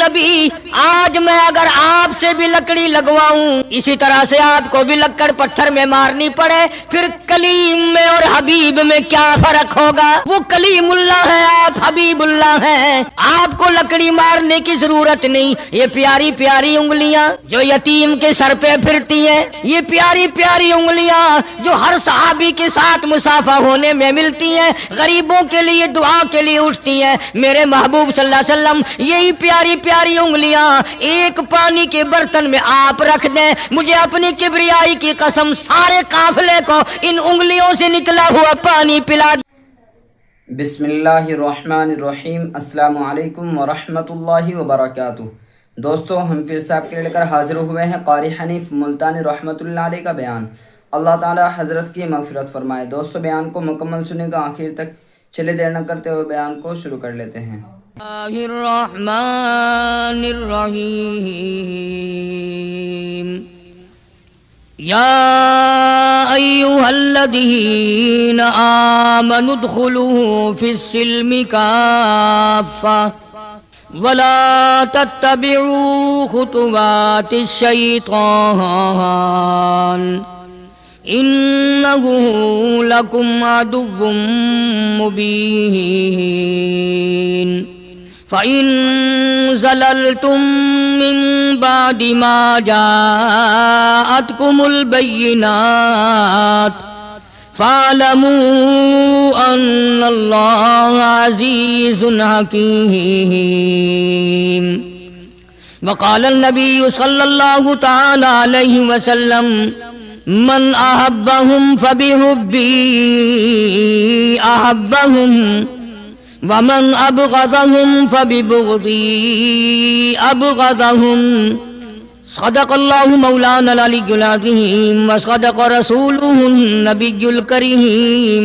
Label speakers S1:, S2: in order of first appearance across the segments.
S1: نبی آج میں اگر آپ سے بھی لکڑی لگواؤں اسی طرح سے آپ کو بھی لکڑ پتھر میں مارنی پڑے، پھر کلیم میں اور حبیب میں کیا فرق ہوگا؟ وہ کلیم اللہ ہے، آپ حبیب اللہ ہیں، آپ کو لکڑی مارنے کی ضرورت نہیں۔ یہ پیاری پیاری انگلیاں جو یتیم کے سر پہ پھرتی ہیں، یہ پیاری پیاری انگلیاں جو ہر صحابی کے ساتھ مسافہ ہونے میں ملتی ہیں، غریبوں کے لیے دعا کے لیے اٹھتی ہیں، میرے محبوب صلی اللہ علیہ وسلم یہی پیاری پیاری انگلیاں ایک پانی کے برتن میں آپ رکھ دیں، مجھے اپنی کبریائی کی قسم سارے قافلے کو ان انگلیوں سے نکلا ہوا پانی پلا۔
S2: بسم اللہ الرحمن الرحیم۔ السلام علیکم ورحمۃ اللہ وبرکاتہ۔ دوستو، ہم پھر سے آپ کے لے کر حاضر ہوئے ہیں قاری حنیف ملتانی رحمۃ اللہ علیہ کا بیان۔ اللہ تعالی حضرت کی مغفرت فرمائے۔ دوستو، بیان کو مکمل سنے گا آخر تک، چلے دیر نہ کرتے ہوئے بیان کو شروع کر لیتے ہیں۔
S1: الرحمن الرحیم یا ایھا الذین آمنوا ادخلوا فی السلم کافۃ ولا تتبعوا خطوات الشیطان انہ لکم عدو مبین فَإِن زَلَلْتُم مِّن بَعْدِ مَا جَاءَتْكُمُ الْبَيِّنَاتُ فَاعْلَمُوا أَنَّ اللَّهَ عَزِيزٌ حَكِيمٌ۔ وقال النبي صلى الله تعالى عليه وسلم من أحبهم فبحبي أحبهم ومن أبغضهم فببغضي أبغضهم۔ صدق الله مولانا العلي العظيم وصدق رسوله النبي الكريم۔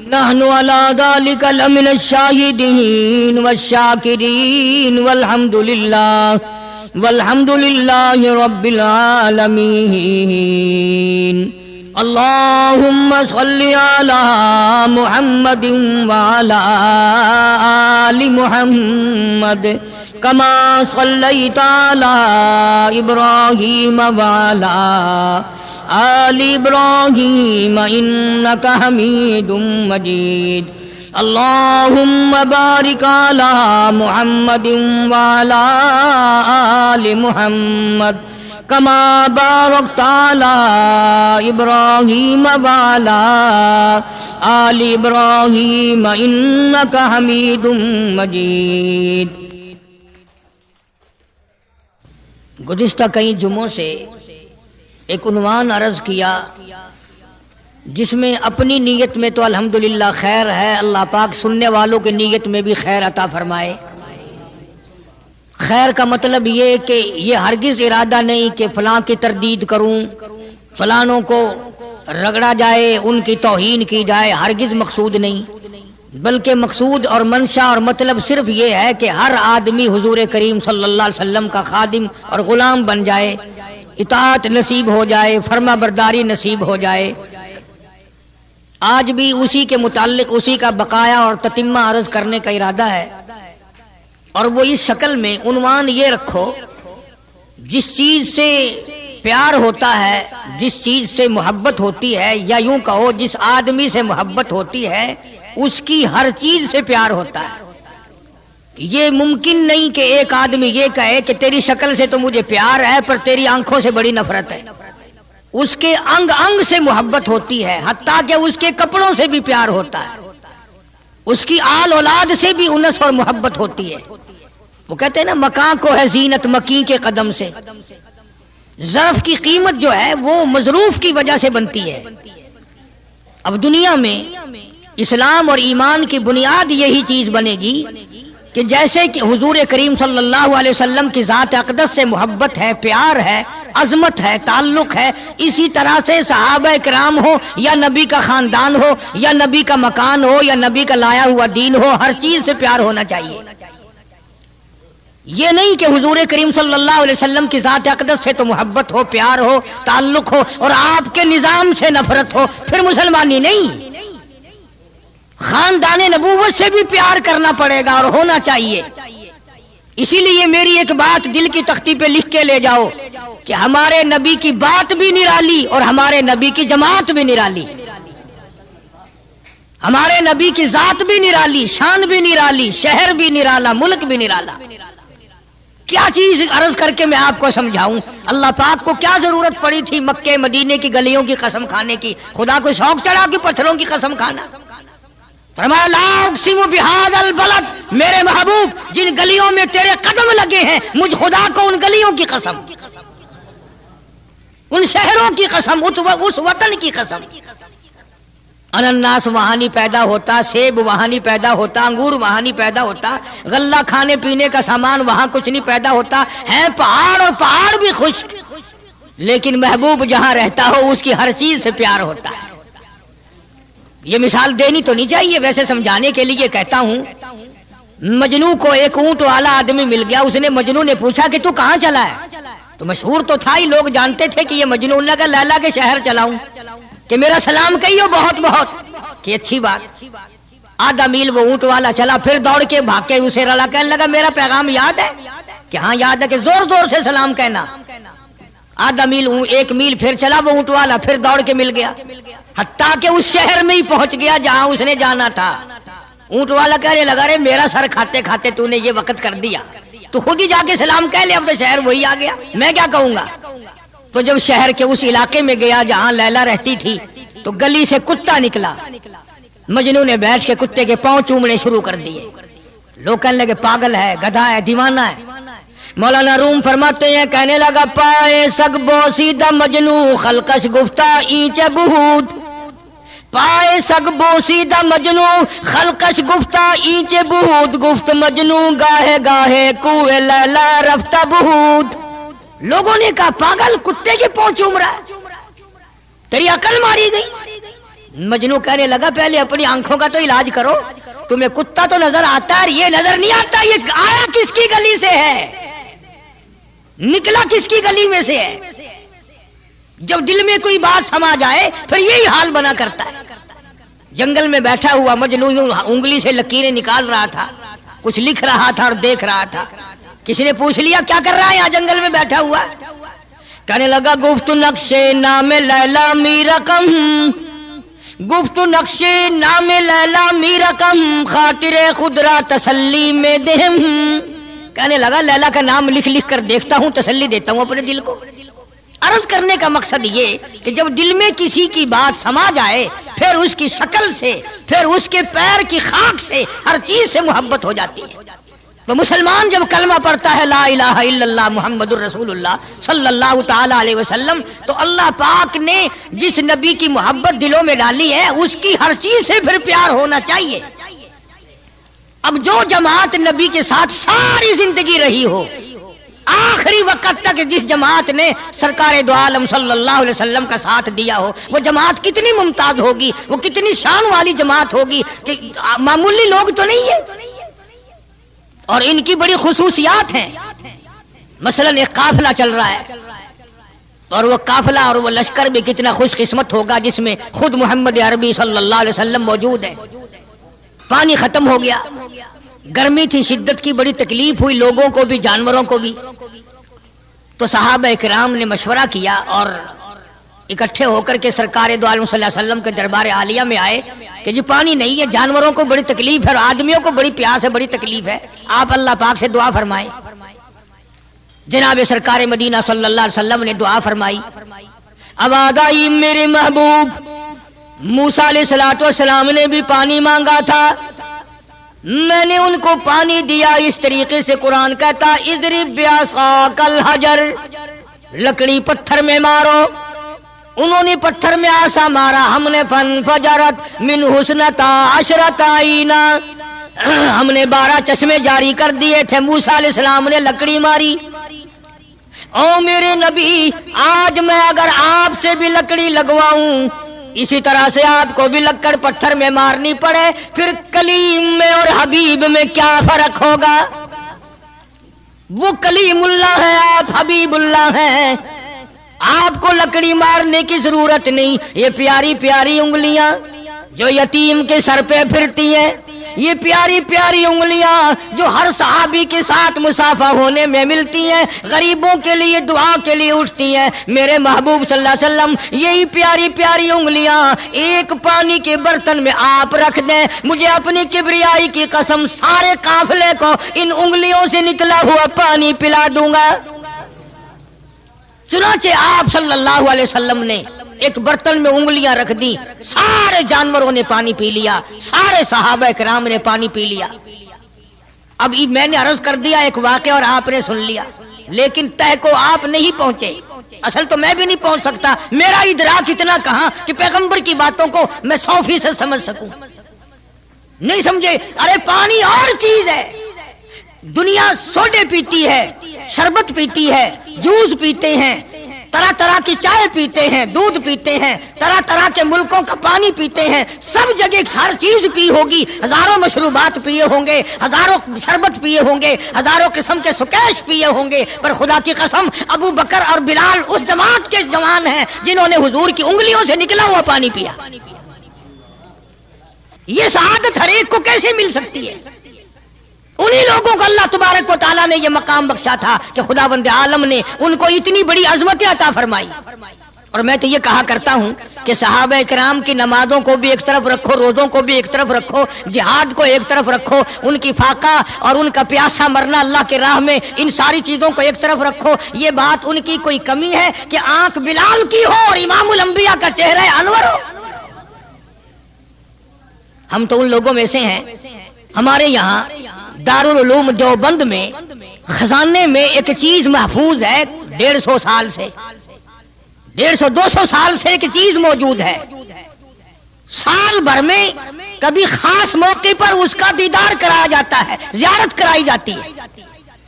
S1: نحن على ذلك لمن الشاهدين والشاكرين والحمد لله رب العالمين۔ اللهم صل على محمد وعلى آل محمد كما صليت على إبراهيم وعلى آل إبراهيم إنك حميد مجيد۔ اللهم بارك على محمد وعلى آل محمد كما باركت على إبراهيم وعلى آل إبراهيم إنك حميد مجيد۔ گزشتہ کئی جمعوں سے ایک عنوان عرض کیا جس میں اپنی نیت میں تو الحمدللہ خیر ہے، اللہ پاک سننے والوں کی نیت میں بھی خیر عطا فرمائے۔ خیر کا مطلب یہ کہ یہ ہرگز ارادہ نہیں کہ فلاں کی تردید کروں، فلانوں کو رگڑا جائے، ان کی توہین کی جائے، ہرگز مقصود نہیں، بلکہ مقصود اور منشا اور مطلب صرف یہ ہے کہ ہر آدمی حضور کریم صلی اللہ علیہ وسلم کا خادم اور غلام بن جائے، اطاعت نصیب ہو جائے، فرما برداری نصیب ہو جائے۔ آج بھی اسی کے متعلق اسی کا بقایا اور تتمہ عرض کرنے کا ارادہ ہے، اور وہ اس شکل میں عنوان یہ رکھو، جس چیز سے پیار ہوتا ہے، جس چیز سے محبت ہوتی ہے، یا یوں کہو جس آدمی سے محبت ہوتی ہے اس کی ہر چیز سے پیار ہوتا ہے۔ یہ ممکن نہیں کہ ایک آدمی یہ کہے کہ تیری شکل سے تو مجھے پیار ہے پر تیری آنکھوں سے بڑی نفرت ہے۔ اس کے انگ انگ سے محبت ہوتی ہے، حتیٰ کہ اس کے کپڑوں سے بھی پیار ہوتا ہے، اس کی آل اولاد سے بھی انس اور محبت ہوتی ہے۔ وہ کہتے ہیں نا، مکان کو ہے زینت مکین کے قدم سے۔ ظرف کی قیمت جو ہے وہ مظروف کی وجہ سے بنتی ہے۔ اب دنیا میں اسلام اور ایمان کی بنیاد یہی چیز بنے گی کہ جیسے کہ حضور کریم صلی اللہ علیہ وسلم کی ذات اقدس سے محبت ہے، پیار ہے، عظمت ہے، تعلق ہے، اسی طرح سے صحابہ کرام ہو یا نبی کا خاندان ہو یا نبی کا مکان ہو یا نبی کا لایا ہوا دین ہو، ہر چیز سے پیار ہونا چاہیے۔ یہ نہیں کہ حضور کریم صلی اللہ علیہ وسلم کی ذات اقدس سے تو محبت ہو، پیار ہو، تعلق ہو، اور آپ کے نظام سے نفرت ہو، پھر مسلمانی نہیں۔ خاندان نبوت سے بھی پیار کرنا پڑے گا اور ہونا چاہیے، اسی لیے میری ایک بات دل کی تختی پہ لکھ کے لے جاؤ کہ ہمارے نبی کی بات بھی نرالی اور ہمارے نبی کی جماعت بھی نرالی، ہمارے نبی کی ذات بھی نرالی، شان بھی نرالی، شہر بھی نرالا، ملک بھی نرالا۔ کیا چیز عرض کر کے میں آپ کو سمجھاؤں؟ اللہ پاک کو کیا ضرورت پڑی تھی مکے مدینے کی گلیوں کی قسم کھانے کی؟ خدا کو شوق چڑھا کہ پتھروں کی قسم کھانا؟ فرمایا لا اقسم بہذا البلد، میرے محبوب جن گلیوں میں تیرے قدم لگے ہیں مجھ خدا کو ان گلیوں کی قسم، ان شہروں کی قسم، اس وطن کی قسم۔ انناس وہاں نہیں پیدا ہوتا، سیب وہاں نہیں پیدا ہوتا، انگور وہاں نہیں پیدا ہوتا، غلہ کھانے پینے کا سامان وہاں کچھ نہیں پیدا ہوتا، ہیں پہاڑ اور پہاڑ بھی خشک، لیکن محبوب جہاں رہتا ہو اس کی ہر چیز سے پیار ہوتا ہے۔ یہ مثال دینی تو نہیں چاہیے، ویسے سمجھانے کے لیے کہتا ہوں۔ مجنو کو ایک اونٹ والا آدمی مل گیا، اس نے مجنو نے پوچھا کہ تو کہاں چلا ہے؟ تو مشہور تو تھا ہی، لوگ جانتے تھے کہ یہ مجنو نے کہا لیلا کے شہر چلاؤں کہ میرا سلام کہیو بہت بہت، کہ اچھی بات۔ آدھا میل وہ اونٹ والا چلا، پھر دوڑ کے بھاگ کے اسے رلا، کہنے لگا میرا پیغام یاد ہے؟ کہ ہاں یاد ہے، کہ زور زور سے سلام کہنا۔ آدھا میل، ایک میل پھر چلا وہ اونٹ والا، پھر دوڑ کے مل گیا، حتیٰ کہ اس شہر میں ہی پہنچ گیا جہاں اس نے جانا تھا۔ اونٹ والا کہنے لگا رے میرا سر کھاتے کھاتے تو نے یہ وقت کر دیا، تو خود ہی جا کے سلام کہہ لے، اب تو شہر وہی آ گیا، میں کیا کہوں گا؟ تو جب شہر کے اس علاقے میں گیا جہاں لیلا رہتی تھی تو گلی سے کتا نکلا، مجنو نے بیٹھ کے کتے کے پاؤں چومنے شروع کر دیے۔ لوگ کہنے لگے پاگل ہے، گدھا ہے، دیوانہ ہے۔ مولانا روم فرماتے ہیں کہنے لگا پائے سگ بوسیدہ مجنو خلقش گفتہ اینچ بہود، پائے سگ بوسیدہ مجنو خلقش گفتہ اینچ بہود، گفت مجنو گاہے گاہے کوئے لیلا رفتہ بہود۔ لوگوں نے کہا پاگل، کتے کے پاؤں چوم رہا ہے، تیری عقل ماری گئی۔ مجنو کہنے لگا پہلے اپنی آنکھوں کا تو علاج کرو، تمہیں کتا تو نظر آتا ہے، یہ نظر نہیں آتا، یہ آیا کس کی گلی سے ہے، نکلا کس کی گلی میں سے ہے؟ جب دل میں کوئی بات سما جائے پھر یہی حال بنا کرتا ہے۔ جنگل میں بیٹھا ہوا مجنو یوں انگلی سے لکیریں نکال رہا تھا، کچھ لکھ رہا تھا اور دیکھ رہا تھا۔ کسی نے پوچھ لیا کیا کر رہا ہے یہاں جنگل میں بیٹھا ہوا؟ کہنے لگا گفت نقشے نام لیلا می رقم، گفت نقشے نام لیلا می رقم، خاطر خدرا تسلی میں دہم۔ کہنے لگا لیلا کا نام لکھ لکھ کر دیکھتا ہوں، تسلی دیتا ہوں اپنے دل کو۔ عرض کرنے کا مقصد یہ کہ جب دل میں کسی کی بات سما جائے پھر اس کی شکل سے، پھر اس کے پیر کی خاک سے، ہر چیز سے محبت ہو جاتی ہے۔ تو مسلمان جب کلمہ پڑھتا ہے لا الہ الا اللہ محمد الرسول اللہ صلی اللہ تعالی علیہ وسلم، تو اللہ پاک نے جس نبی کی محبت دلوں میں ڈالی ہے اس کی ہر چیز سے پھر پیار ہونا چاہیے۔ اب جو جماعت نبی کے ساتھ ساری زندگی رہی ہو، آخری وقت تک جس جماعت نے سرکار دو عالم صلی اللہ علیہ وسلم کا ساتھ دیا ہو، وہ جماعت کتنی ممتاز ہوگی، وہ کتنی شان والی جماعت ہوگی کہ معمولی لوگ تو نہیں ہے، اور ان کی بڑی خصوصیات ہیں۔ مثلا ایک قافلہ چل رہا ہے، اور وہ قافلہ اور وہ لشکر بھی کتنا خوش قسمت ہوگا جس میں خود محمد عربی صلی اللہ علیہ وسلم موجود ہے۔ پانی ختم ہو گیا، گرمی تھی، شدت کی بڑی تکلیف ہوئی لوگوں کو بھی جانوروں کو بھی، تو صحابہ کرام نے مشورہ کیا اور اکٹھے ہو کر کے سرکار دو عالم صلی اللہ علیہ وسلم کے دربار عالیہ میں آئے کہ جی پانی نہیں ہے، جانوروں کو بڑی تکلیف ہے اور آدمیوں کو بڑی پیاس ہے، بڑی تکلیف ہے، آپ اللہ پاک سے دعا فرمائیں۔ جناب سرکار مدینہ صلی اللہ علیہ وسلم نے دعا فرمائی۔ آواز آئی میرے محبوب موسیٰ علیہ السلام نے بھی پانی مانگا تھا، میں نے ان کو پانی دیا۔ اس طریقے سے قرآن کہتا اضرب بعصاک الحجر، لکڑی پتھر میں مارو، انہوں نے پتھر میں آسا مارا، ہم نے فانفجرت من حسنتا عشرت عینا، ہم نے 12 چشمے جاری کر دیے تھے۔ موسیٰ علیہ السلام نے لکڑی ماری۔ او میرے نبی، آج میں اگر آپ سے بھی لکڑی لگواؤں، اسی طرح سے آپ کو بھی لکڑ پتھر میں مارنی پڑے، پھر کلیم میں اور حبیب میں کیا فرق ہوگا؟ وہ کلیم اللہ ہے، آپ حبیب اللہ ہیں، آپ کو لکڑی مارنے کی ضرورت نہیں۔ یہ پیاری پیاری انگلیاں جو یتیم کے سر پہ پھرتی ہیں، یہ پیاری پیاری انگلیاں جو ہر صحابی کے ساتھ مسافہ ہونے میں ملتی ہیں، غریبوں کے لیے دعا کے لیے اٹھتی ہیں، میرے محبوب صلی اللہ علیہ وسلم یہی پیاری پیاری انگلیاں ایک پانی کے برتن میں آپ رکھ دیں، مجھے اپنی کبریائی کی قسم سارے قافلے کو ان انگلیوں سے نکلا ہوا پانی پلا دوں گا۔ چنانچہ آپ صلی اللہ علیہ وسلم نے ایک برتن میں انگلیاں رکھ دی، سارے جانوروں نے پانی پی لیا، سارے صحابہ کرام نے پانی پی لیا۔ اب میں نے عرض کر دیا ایک واقعہ اور آپ نے سن لیا، لیکن تہ کو آپ نہیں پہنچے، اصل تو میں بھی نہیں پہنچ سکتا، میرا ادراک اتنا کہاں کہ پیغمبر کی باتوں کو میں 100% سمجھ سکوں، نہیں سمجھے۔ ارے پانی اور چیز ہے، دنیا سوڈے پیتی ہے، شربت پیتی ہے، جوس پیتے ہیں، طرح طرح کی چائے پیتے ہیں، دودھ پیتے ہیں، طرح طرح کے ملکوں کا پانی پیتے ہیں، سب جگہ ہر چیز پی ہوگی، ہزاروں مشروبات پیے ہوں گے، ہزاروں شربت پیے ہوں گے، ہزاروں قسم کے سکیش پیے ہوں گے، پر خدا کی قسم ابو بکر اور بلال اس جماعت کے جوان ہیں جنہوں نے حضور کی انگلیوں سے نکلا ہوا پانی پیا۔ یہ سعادت ہر ایک کو کیسے مل سکتی ہے؟ انہی لوگوں کو اللہ تبارک و تعالیٰ نے یہ مقام بخشا تھا کہ خداوند عالم نے ان کو اتنی بڑی عظمتیں عطا فرمائی۔ اور میں تو یہ کہا کرتا ہوں کہ صحابہ کرام کی نمازوں کو بھی ایک طرف رکھو، روزوں کو بھی ایک طرف رکھو، جہاد کو ایک طرف رکھو، ان کی فاقہ اور ان کا پیاسا مرنا اللہ کے راہ میں، ان ساری چیزوں کو ایک طرف رکھو، یہ بات ان کی کوئی کمی ہے کہ آنکھ بلال کی ہو اور امام الانبیاء کا چہرہ انور ہو؟ ہم تو ان لوگوں میں سے ہیں، ہمارے یہاں دارالعلوم دیوبند میں خزانے میں ایک چیز محفوظ ہے، 150 سال سے، 150-200 سال سے ایک چیز موجود ہے، سال بھر میں کبھی خاص موقع پر اس کا دیدار کرایا جاتا ہے، زیارت کرائی جاتی ہے۔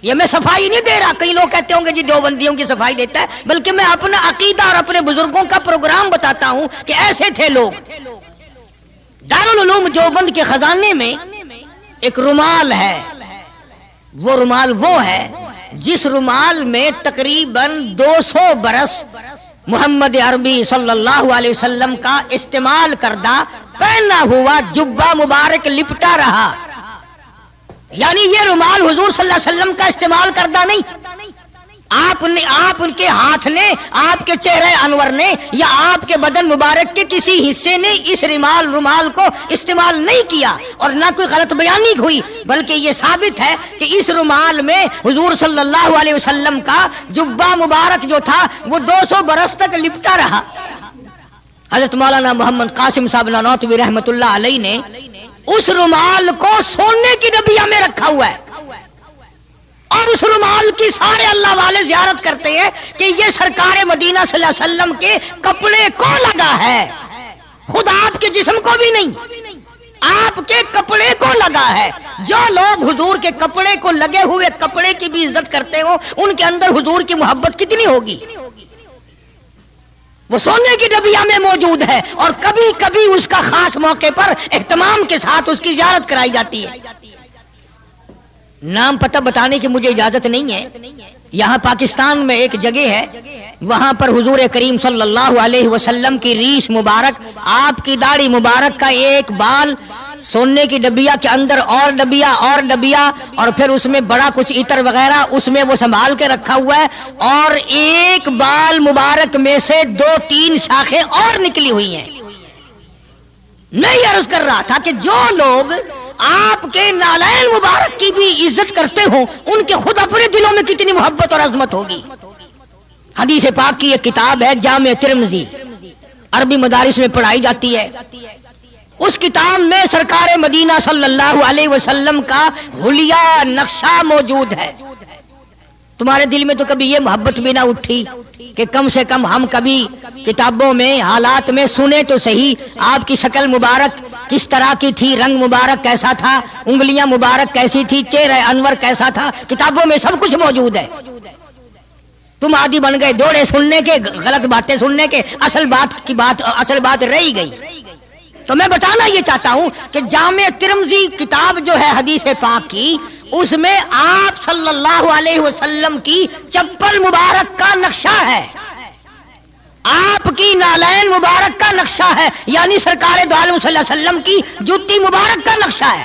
S1: یہ میں صفائی نہیں دے رہا، کئی لوگ کہتے ہوں گے جی دیوبندیوں کی صفائی دیتا ہے، بلکہ میں اپنا عقیدہ اور اپنے بزرگوں کا پروگرام بتاتا ہوں کہ ایسے تھے لوگ۔ دارالعلوم دیوبند کے خزانے میں ایک رومال ہے، وہ رومال وہ ہے جس رومال میں تقریباً 200 برس محمد عربی صلی اللہ علیہ وسلم کا استعمال کردہ پہنا ہوا جبہ مبارک لپٹا رہا، یعنی یہ رومال حضور صلی اللہ علیہ وسلم کا استعمال کردہ نہیں، آپ ان کے ہاتھ نے، آپ کے چہرے انور نے یا آپ کے بدن مبارک کے کسی حصے نے اس رومال کو استعمال نہیں کیا، اور نہ کوئی غلط بیانی ہوئی، بلکہ یہ ثابت ہے کہ اس رومال میں حضور صلی اللہ علیہ وسلم کا جبہ مبارک جو تھا وہ 200 برس تک لپٹا رہا۔ حضرت مولانا محمد قاسم صاحب نانوتوی رحمت اللہ علیہ نے اس رومال کو سونے کی ڈبیا میں رکھا ہوا ہے، اور اس رومال کی سارے اللہ والے زیارت کرتے ہیں کہ یہ سرکار مدینہ صلی اللہ علیہ وسلم کے کپڑے کو لگا ہے، خود آپ کے جسم کو بھی نہیں، آپ کے کپڑے کو لگا ہے۔ جو لوگ حضور کے کپڑے کو لگے ہوئے کپڑے کی بھی عزت کرتے ہو، ان کے اندر حضور کی محبت کتنی ہوگی؟ وہ سونے کی ڈبیا میں موجود ہے، اور کبھی کبھی اس کا خاص موقع پر اہتمام کے ساتھ اس کی زیارت کرائی جاتی ہے۔ نام پتہ بتانے کی مجھے اجازت نہیں ہے، یہاں پاکستان میں ایک جگہ ہے، وہاں پر حضور کریم صلی اللہ علیہ وسلم کی ریش مبارک، آپ کی داڑھی مبارک کا ایک بال سونے کی ڈبیا کے اندر اور ڈبیا اور پھر اس میں بڑا کچھ عطر وغیرہ اس میں وہ سنبھال کے رکھا ہوا ہے، اور ایک بال مبارک میں سے 2-3 شاخیں اور نکلی ہوئی ہیں۔ میں یہ عرض کر رہا تھا کہ جو لوگ آپ کے نالین مبارک کی بھی عزت کرتے ہوں، ان کے خود اپنے دلوں میں کتنی محبت اور عظمت ہوگی۔ حدیث پاک کی ایک کتاب ہے جامع ترمذی، عربی مدارس میں پڑھائی جاتی ہے، اس کتاب میں سرکار مدینہ صلی اللہ علیہ وسلم کا حلیہ نقشہ موجود ہے۔ تمہارے دل میں تو کبھی یہ محبت بھی نہ اٹھی کہ کم سے کم ہم کبھی کتابوں میں حالات میں سنے تو صحیح، آپ کی شکل مبارک کس طرح کی تھی، رنگ مبارک کیسا تھا، انگلیاں مبارک کیسی تھی، چہرہ انور کیسا تھا، کتابوں میں سب کچھ موجود ہے۔ تم عادی بن گئے دوڑے سننے کے، غلط باتیں سننے کے، اصل بات رہی گئی۔ تو میں بتانا یہ چاہتا ہوں کہ جامع ترمذی کتاب جو ہے حدیث پاک کی، اس میں آپ صلی اللہ علیہ وسلم کی چپل مبارک کا نقشہ ہے، آپ کی نالین مبارک کا نقشہ ہے، یعنی سرکار دو عالم صلی اللہ علیہ وسلم کی جوتی مبارک کا نقشہ ہے۔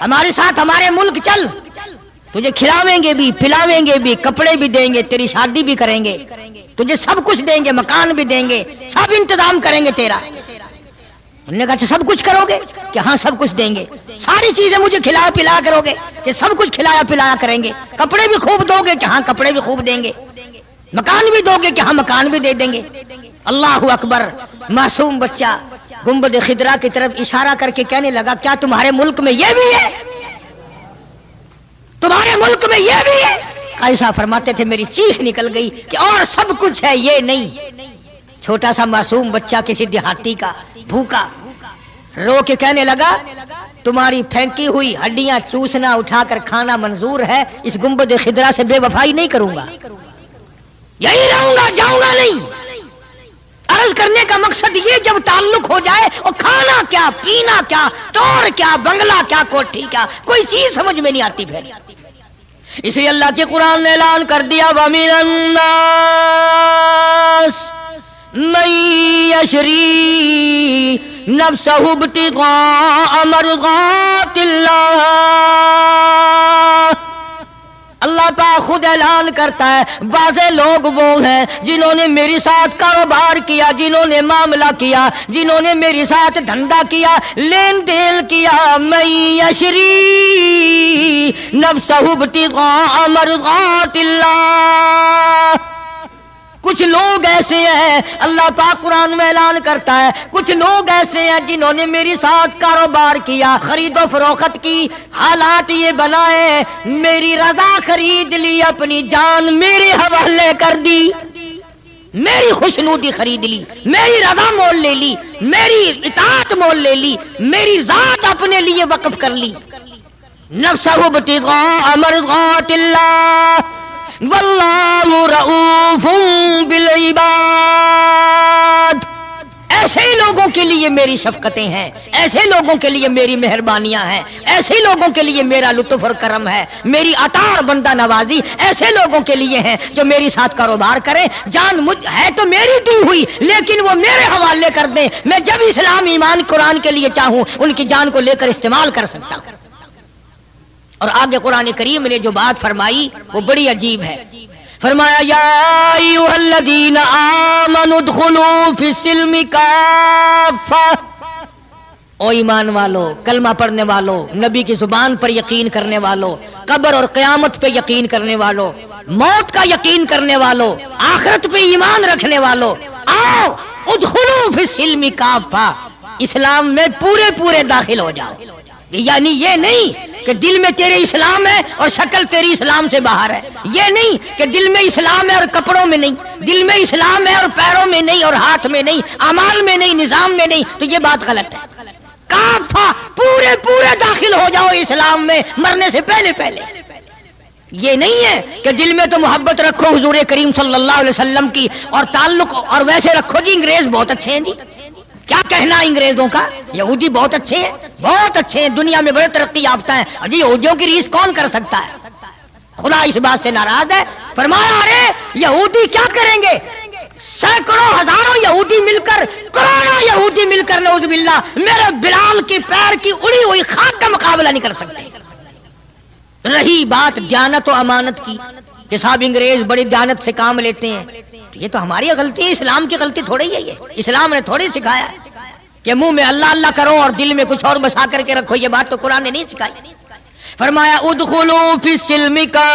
S1: ہمارے ساتھ ہمارے ملک چل، تجھے کھلاویں گے بھی، پلاویں گے بھی، کپڑے بھی دیں گے، تیری شادی بھی کریں گے، تجھے سب کچھ دیں گے، مکان بھی دیں گے، سب انتظام کریں گے تیرا۔ انہوں نے کہا اچھا سب کچھ کرو گے؟ کہ ہاں سب کچھ دیں گے، ساری چیزیں مجھے کھلایا پلایا کرو گے؟ کہ سب کچھ کھلایا پلایا کریں گے۔ کپڑے بھی خوب دو گے؟ کہ ہاں کپڑے بھی خوب دیں گے۔ مکان بھی دو گے؟ کہ ہاں مکان بھی دے دیں گے۔ اللہ اکبر۔ معصوم بچہ گنبد خضرا کی طرف اشارہ کر کے کہنے لگا کیا تمہارے ملک میں یہ بھی ہے؟ تمہارے ملک میں یہ بھی ہے؟ ایسا فرماتے تھے میری چیخ نکل گئی کہ اور سب کچھ ہے یہ نہیں۔ چھوٹا سا معصوم بچہ کسی دیہاتی کا بھوکا رو کے کہنے لگا تمہاری پھینکی ہوئی ہڈیاں چوسنا اٹھا کر کھانا منظور ہے، اس گنبد خضرا سے بے وفائی نہیں کروں گا، یہی رہوں گا، جاؤں گا نہیں۔ عرض کرنے کا مقصد یہ جب تعلق ہو جائے اور کھانا کیا، پینا کیا، ٹور کیا، بنگلہ کیا، کوٹھی کیا، کوئی چیز سمجھ میں نہیں آتی پھر۔ اسی اللہ کے قرآن نے اعلان کر دیا وَمِنَ النَّاسِ مَن يَشْرِي نَفْسَهُ ابْتِغَاءَ مَرْضَاتِ اللَّهِ۔ اللہ پاک خود اعلان کرتا ہے بعض لوگ وہ ہیں جنہوں نے میرے ساتھ کاروبار کیا، جنہوں نے معاملہ کیا، جنہوں نے میرے ساتھ دھندا کیا، لین دین کیا، من یشری نفسہ ابتغاء مرضات اللہ۔ کچھ لوگ ایسے ہیں، اللہ پاک قرآن میں اعلان کرتا ہے کچھ لوگ ایسے ہیں جنہوں نے میری ساتھ کاروبار کیا، خرید و فروخت کی، حالات یہ بنائے، میری رضا خرید لی، اپنی جان میرے حوالے کر دی، میری خوشنودی خرید لی، میری رضا مول لے لی، میری اطاعت مول لے لی، میری ذات اپنے لیے وقف کر لی۔ نفسہ ابتغاء مرضات اللہ واللہ رؤوف بالعباد۔ ایسے ہی لوگوں کے لیے میری شفقتیں ہیں، ایسے لوگوں کے لیے میری مہربانیاں ہیں، ایسے لوگوں کے لیے میرا لطف اور کرم ہے، میری عطا اور بندہ نوازی ایسے لوگوں کے لیے ہیں جو میری ساتھ کاروبار کریں، جان مجھ ہے تو میری دی ہوئی لیکن وہ میرے حوالے کر دیں، میں جب اسلام ایمان قرآن کے لیے چاہوں ان کی جان کو لے کر استعمال کر سکتا ہوں۔ اور آگے قرآن کریم نے جو بات فرمائی وہ بڑی عجیب ہے، فرمایا یا ایھا الذین آمنوا ادخلوا فی السلم کافہ۔ او ایمان والو، کلمہ پڑھنے والو، نبی کی زبان پر یقین کرنے والو، قبر اور قیامت پہ یقین کرنے والو، موت کا یقین کرنے والو، آخرت پہ ایمان رکھنے والو، آؤ ادخلوا فی السلم کافہ، اسلام میں پورے پورے داخل ہو جاؤ۔ یعنی یہ نہیں کہ دل میں تیرے اسلام ہے اور شکل تیری اسلام سے باہر ہے، یہ نہیں کہ دل میں اسلام ہے اور کپڑوں میں نہیں، دل میں اسلام ہے اور پیروں میں نہیں اور ہاتھ میں نہیں، اعمال میں نہیں، نظام میں نہیں، تو یہ بات غلط ہے۔ کافہ پورے پورے داخل ہو جاؤ اسلام میں مرنے سے پہلے پہلے۔ یہ نہیں ہے کہ دل میں تو محبت رکھو حضور کریم صلی اللہ علیہ وسلم کی اور تعلق، اور ویسے رکھو جی انگریز بہت اچھے ہیں جی، کیا کہنا انگریزوں کا، یہودی بہت اچھے ہیں، بہت اچھے ہیں، دنیا میں بڑے ترقی یافتہ ہیں، جی یہودیوں کی ریس کون کر سکتا ہے؟ خدا اس بات سے ناراض ہے، فرمایا ارے یہودی کیا کریں گے، سینکڑوں ہزاروں یہودی مل کر، کروڑوں یہودی مل کر نعوذ باللہ میرے بلال کی پیر کی اڑی ہوئی خاک کا مقابلہ نہیں کر سکتے۔ رہی بات دیانت و امانت کی کہ صاحب انگریز بڑی دیانت سے کام لیتے ہیں، یہ تو ہماری غلطی ہے، اسلام کی غلطی تھوڑی ہے، یہ اسلام نے تھوڑی سکھایا ہے کہ منہ میں اللہ اللہ کرو اور دل میں کچھ اور بسا کر کے رکھو، یہ بات تو قرآن نے نہیں سکھائی۔ فرمایا ادخلوا فی السلم کافہ،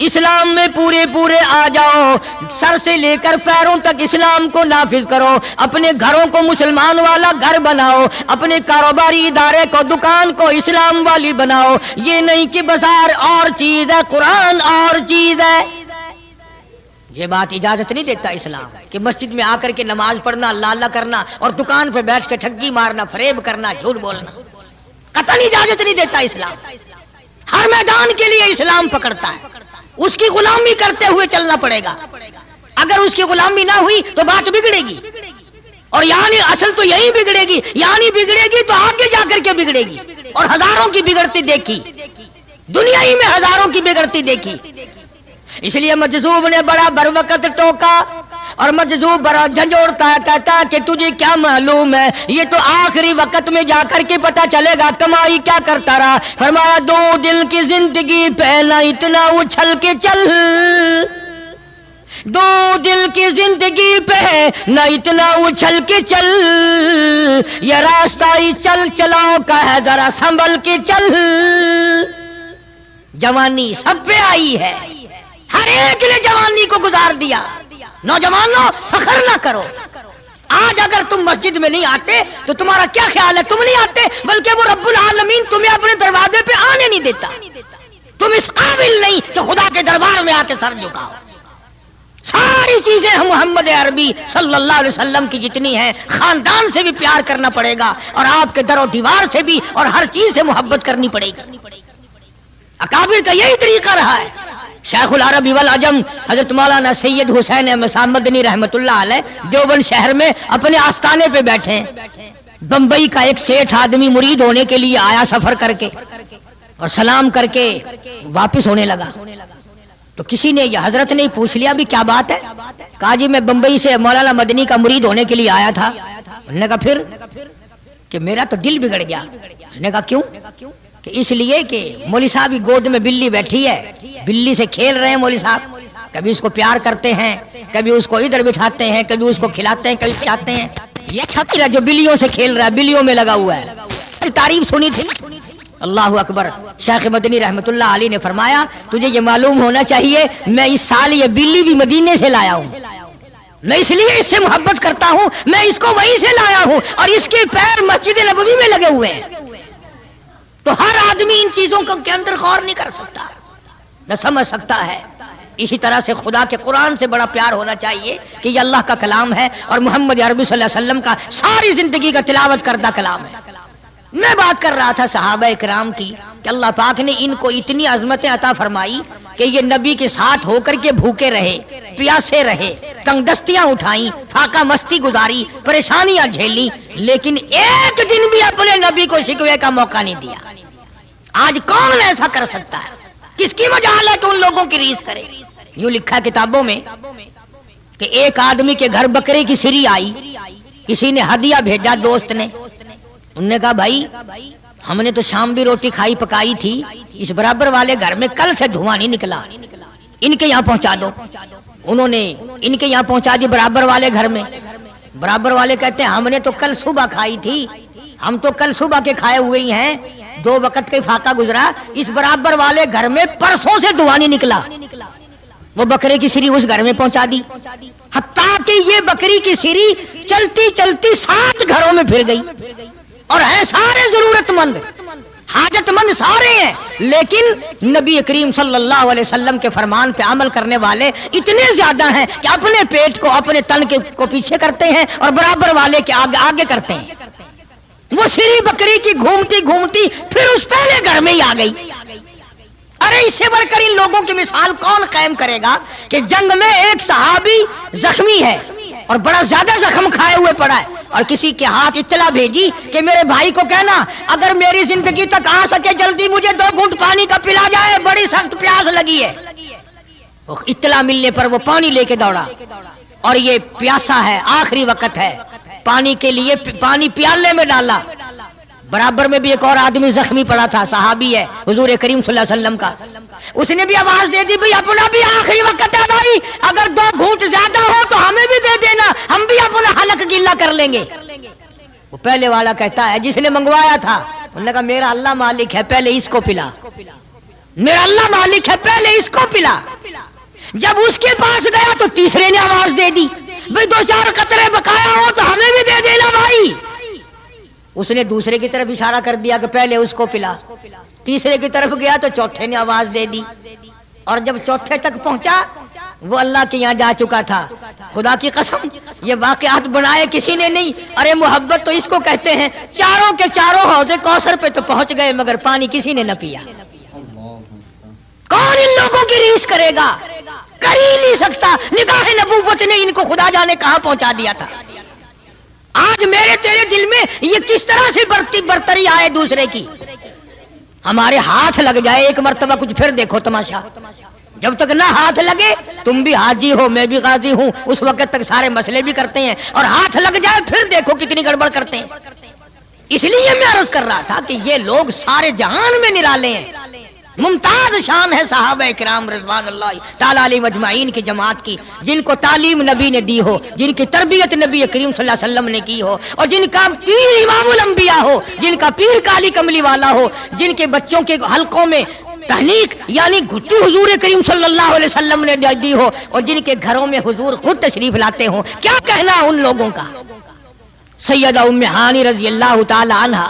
S1: اسلام میں پورے پورے آ جاؤ، سر سے لے کر پیروں تک اسلام کو نافذ کرو، اپنے گھروں کو مسلمان والا گھر بناؤ، اپنے کاروباری ادارے کو، دکان کو اسلام والی بناؤ، یہ نہیں کہ بازار اور چیز ہے قرآن اور چیز ہے۔ یہ بات اجازت نہیں دیتا اسلام کہ مسجد میں آ کر کے نماز پڑھنا، اللہ اللہ کرنا اور دکان پہ بیٹھ کے ٹھگی مارنا، فریب کرنا، جھوٹ بولنا، قطعاً اجازت نہیں دیتا اسلام۔ ہر میدان کے لیے اسلام پکڑتا ہے، اس کی غلامی کرتے ہوئے چلنا پڑے گا، اگر اس کی غلامی نہ ہوئی تو بات بگڑے گی، اور یعنی اصل تو یہی بگڑے گی، یعنی بگڑے گی تو آگے جا کر کے بگڑے گی، اور ہزاروں کی بگڑتی دیکھی، دنیا ہی میں ہزاروں کی بگڑتی دیکھی۔ اس لیے مجذوب نے بڑا بر وقت ٹوکا اور مجذوب برا جھنجھوڑتا ہے، کہتا ہے کہ تجھے کیا معلوم ہے، یہ تو آخری وقت میں جا کر کے پتہ چلے گا کمائی کیا کرتا رہا۔ فرمایا دو دل کی زندگی پہ نہ اتنا اچھل کے چل، دو دل کی زندگی پہ نہ اتنا اچھل کے چل، یہ راستہ ہی چل چلاؤ کا ہے ذرا سنبھل کے چل۔ جوانی سب پہ آئی ہے، ہر ایک نے جوانی کو گزار دیا۔ نوجوانوں فخر نہ کرو، آج اگر تم مسجد میں نہیں آتے تو تمہارا کیا خیال ہے؟ تم نہیں آتے بلکہ وہ رب العالمین تمہیں اپنے دروازے پہ آنے نہیں دیتا۔ تم اس قابل نہیں کہ خدا کے دربار میں آ کے سر جھکاؤ۔ ساری چیزیں ہم محمد عربی صلی اللہ علیہ وسلم کی جتنی ہیں، خاندان سے بھی پیار کرنا پڑے گا اور آپ کے در و دیوار سے بھی، اور ہر چیز سے محبت کرنی پڑے گی۔ اکابر کا یہی طریقہ رہا ہے۔ شیخ العرب والعجم حضرت مولانا سید حسین احمد صاحب مدنی رحمت اللہ علیہ دیوبند شہر میں اپنے آستانے پہ بیٹھے ہیں۔ بمبئی کا ایک سیٹھ آدمی مرید ہونے کے لیے آیا سفر کر کے، اور سلام کر کے واپس ہونے لگا تو کسی نے، یہ حضرت نے پوچھ لیا بھی کیا بات ہے؟ کہا جی میں بمبئی سے مولانا مدنی کا مرید ہونے کے لیے آیا تھا۔ انہوں نے کہا پھر؟ کہ میرا تو دل بگڑ گیا۔ اس نے کہا کیوں؟ کہ اس لیے کہ مولوی صاحب کی گود میں بلی بیٹھی ہے، بلی سے کھیل رہے ہیں مولوی صاحب، کبھی اس کو پیار کرتے ہیں، کبھی اس کو ادھر بٹھاتے ہیں، کبھی اس کو کھلاتے ہیں، کبھی کھلاتے ہیں۔ یہ چھترا جو بلیوں سے کھیل رہا ہے، بلیوں میں لگا ہوا ہے۔ تعریف سنی تھی۔ اللہ اکبر۔ شیخ مدنی رحمت اللہ علیہ نے فرمایا تجھے یہ معلوم ہونا چاہیے میں اس سال یہ بلی بھی مدینے سے لایا ہوں، میں اس لیے اس سے محبت کرتا ہوں، میں اس کو وہیں سے لایا ہوں، اور اس کے پیر مسجد نبوی میں لگے ہوئے ہیں۔ تو ہر آدمی ان چیزوں کے اندر غور نہیں کر سکتا، نہ سمجھ سکتا ہے۔ اسی طرح سے خدا کے قرآن سے بڑا پیار ہونا چاہیے کہ یہ اللہ کا کلام ہے اور محمد عربی صلی اللہ علیہ وسلم کا ساری زندگی کا تلاوت کردہ کلام ہے۔ میں بات کر رہا تھا صحابہ کرام کی کہ اللہ پاک نے ان کو اتنی عظمتیں عطا فرمائی کہ یہ نبی کے ساتھ ہو کر کے بھوکے رہے، پیاسے رہے، تنگ دستیاں اٹھائیں، فاقہ مستی گزاری، پریشانیاں جھیلی، لیکن ایک دن بھی اپنے نبی کو شکوے کا موقع نہیں دیا۔ آج کون ایسا کر سکتا ہے؟ کس کی مجال ہے کہ ان لوگوں کی ریس کرے؟ یوں لکھا کتابوں میں کہ ایک آدمی کے گھر بکرے کی سری آئی، کسی نے ہدیہ بھیجا دوست نے، انہوں نے کہا بھائی ہم نے تو شام بھی روٹی کھائی پکائی تھی، اس برابر والے گھر میں کل سے دھواں نہیں نکلا، ان کے یہاں پہنچا دو۔ انہوں نے ان کے یہاں پہنچا دی برابر والے گھر میں۔ برابر والے کہتے ہیں ہم نے تو کل صبح کھائی تھی، ہم تو کل صبح کے کھائے ہوئے ہی ہیں، 2 وقت کا فاقہ گزرا، اس برابر والے گھر میں پرسوں سے دھواں نہیں نکلا۔ وہ بکرے کی سری اس گھر میں پہنچا دی، حتیٰ کہ یہ بکری کی سری چلتی چلتی 7 گھروں میں پھر گئی، اور ہیں سارے ضرورت مند، حاجت مند سارے ہیں، لیکن نبی کریم صلی اللہ علیہ وسلم کے فرمان پہ عمل کرنے والے اتنے زیادہ ہیں کہ اپنے پیٹ کو اپنے تن کو پیچھے کرتے ہیں اور برابر والے کے آگے آگے کرتے ہیں۔ وہ سری بکری کی گھومتی گھومتی پھر اس پہلے گھر میں ہی آ گئی۔ ارے اس سے بڑھ کر ان لوگوں کی مثال کون قائم کرے گا کہ جنگ میں ایک صحابی زخمی ہے اور بڑا زیادہ زخم کھائے ہوئے پڑا ہے، اور کسی کے ہاتھ اطلاع بھیجی کہ میرے بھائی کو کہنا اگر میری زندگی تک آ سکے جلدی مجھے 2 گھونٹ پانی کا پلا جائے، بڑی سخت پیاس لگی ہے۔ اطلاع ملنے پر وہ پانی لے کے دوڑا، اور یہ پیاسا ہے، آخری وقت ہے، پانی کے لیے پانی پیالے میں ڈالا۔ برابر میں بھی ایک اور آدمی زخمی پڑا تھا، صحابی ہے حضور کریم صلی اللہ علیہ وسلم کا، اس نے بھی آواز دے دی بھئی اپنا بھی آخری وقت ہے بھائی، اگر 2 گھونٹ زیادہ ہو تو ہمیں بھی دے دینا، ہم بھی اپنا حلق گیلا کر لیں گے۔ وہ پہلے والا کہتا ہے جس نے منگوایا تھا، انہوں نے کہا میرا اللہ مالک ہے، پہلے اس کو پلا، میرا اللہ مالک ہے، پہلے اس کو پلا۔ جب اس کے پاس گیا تو تیسرے نے آواز دے دی بھئی 2-4 قطرے بقایا ہو تو ہمیں بھی دے دینا بھائی۔ اس نے دوسرے کی طرف اشارہ کر دیا کہ پہلے اس کو پلا، تیسرے کی طرف گیا تو چوتھے نے آواز دے دی، اور جب چوتھے تک پہنچا وہ اللہ کے یہاں جا چکا تھا۔ خدا کی قسم یہ واقعات بنائے کسی نے نہیں، ارے محبت تو اس کو کہتے ہیں۔ چاروں کے چاروں حوض کوثر پہ تو پہنچ گئے مگر پانی کسی نے نہ پیا۔ کون ان لوگوں کی ریس کرے گا؟ کر ہی نہیں سکتا۔ نگاہ نبوت نے ان کو خدا جانے کہاں پہنچا دیا تھا۔ آج میرے تیرے دل میں یہ کس طرح سے برتری آئے دوسرے کی، ہمارے ہاتھ لگ جائے ایک مرتبہ، کچھ پھر دیکھو تماشا، جب تک نہ ہاتھ لگے، تم بھی حاجی ہو میں بھی غازی ہوں، اس وقت تک سارے مسئلے بھی کرتے ہیں، اور ہاتھ لگ جائے پھر دیکھو کتنی گڑبڑ کرتے ہیں۔ اس لیے میں عرض کر رہا تھا کہ یہ لوگ سارے جہان میں نرالے ہیں، ممتاز شان ہے صحابہ کرام رضوان اللہ تعالی علیہم اجمعین کی جماعت کی، جن کو تعلیم نبی نے دی ہو، جن کی تربیت نبی کریم صلی اللہ علیہ وسلم نے کی ہو، اور جن کا پیر امام الانبیاء ہو، جن کا پیر کالی کملی والا ہو، جن کے بچوں کے حلقوں میں تحنیک یعنی گھٹی حضور کریم صلی اللہ علیہ وسلم نے دی ہو، اور جن کے گھروں میں حضور خود تشریف لاتے ہوں۔ کیا کہنا ان لوگوں کا؟ سیدہ ام ہانی رضی اللہ تعالی عنہا،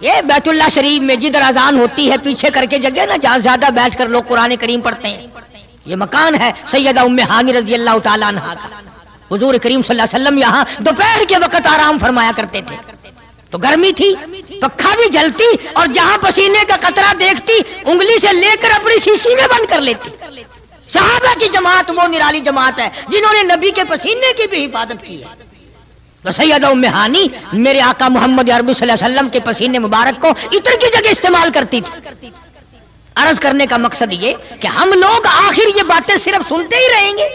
S1: یہ بیت اللہ شریف میں جدھر اذان ہوتی ہے پیچھے کر کے جگہ نا جہاں زیادہ بیٹھ کر لوگ قرآن کریم پڑھتے ہیں، یہ مکان ہے سیدہ ام ہانی رضی اللہ تعالی عنہا کا۔ حضور کریم صلی اللہ علیہ وسلم یہاں دوپہر کے وقت آرام فرمایا کرتے تھے، تو گرمی تھی، پکھا بھی جلتی، اور جہاں پسینے کا قطرہ دیکھتی انگلی سے لے کر اپنی شیشی میں بند کر لیتی۔ صحابہ کی جماعت وہ نرالی جماعت ہے جنہوں نے نبی کے پسینے کی بھی حفاظت کی ہے۔ تو سیدہ ام ہانی میرے آقا محمد عربی صلی اللہ علیہ وسلم کے پسینے مبارک کو عطر کی جگہ استعمال کرتی تھی۔ عرض کرنے کا مقصد یہ کہ ہم لوگ آخر یہ باتیں صرف سنتے ہی رہیں گے؟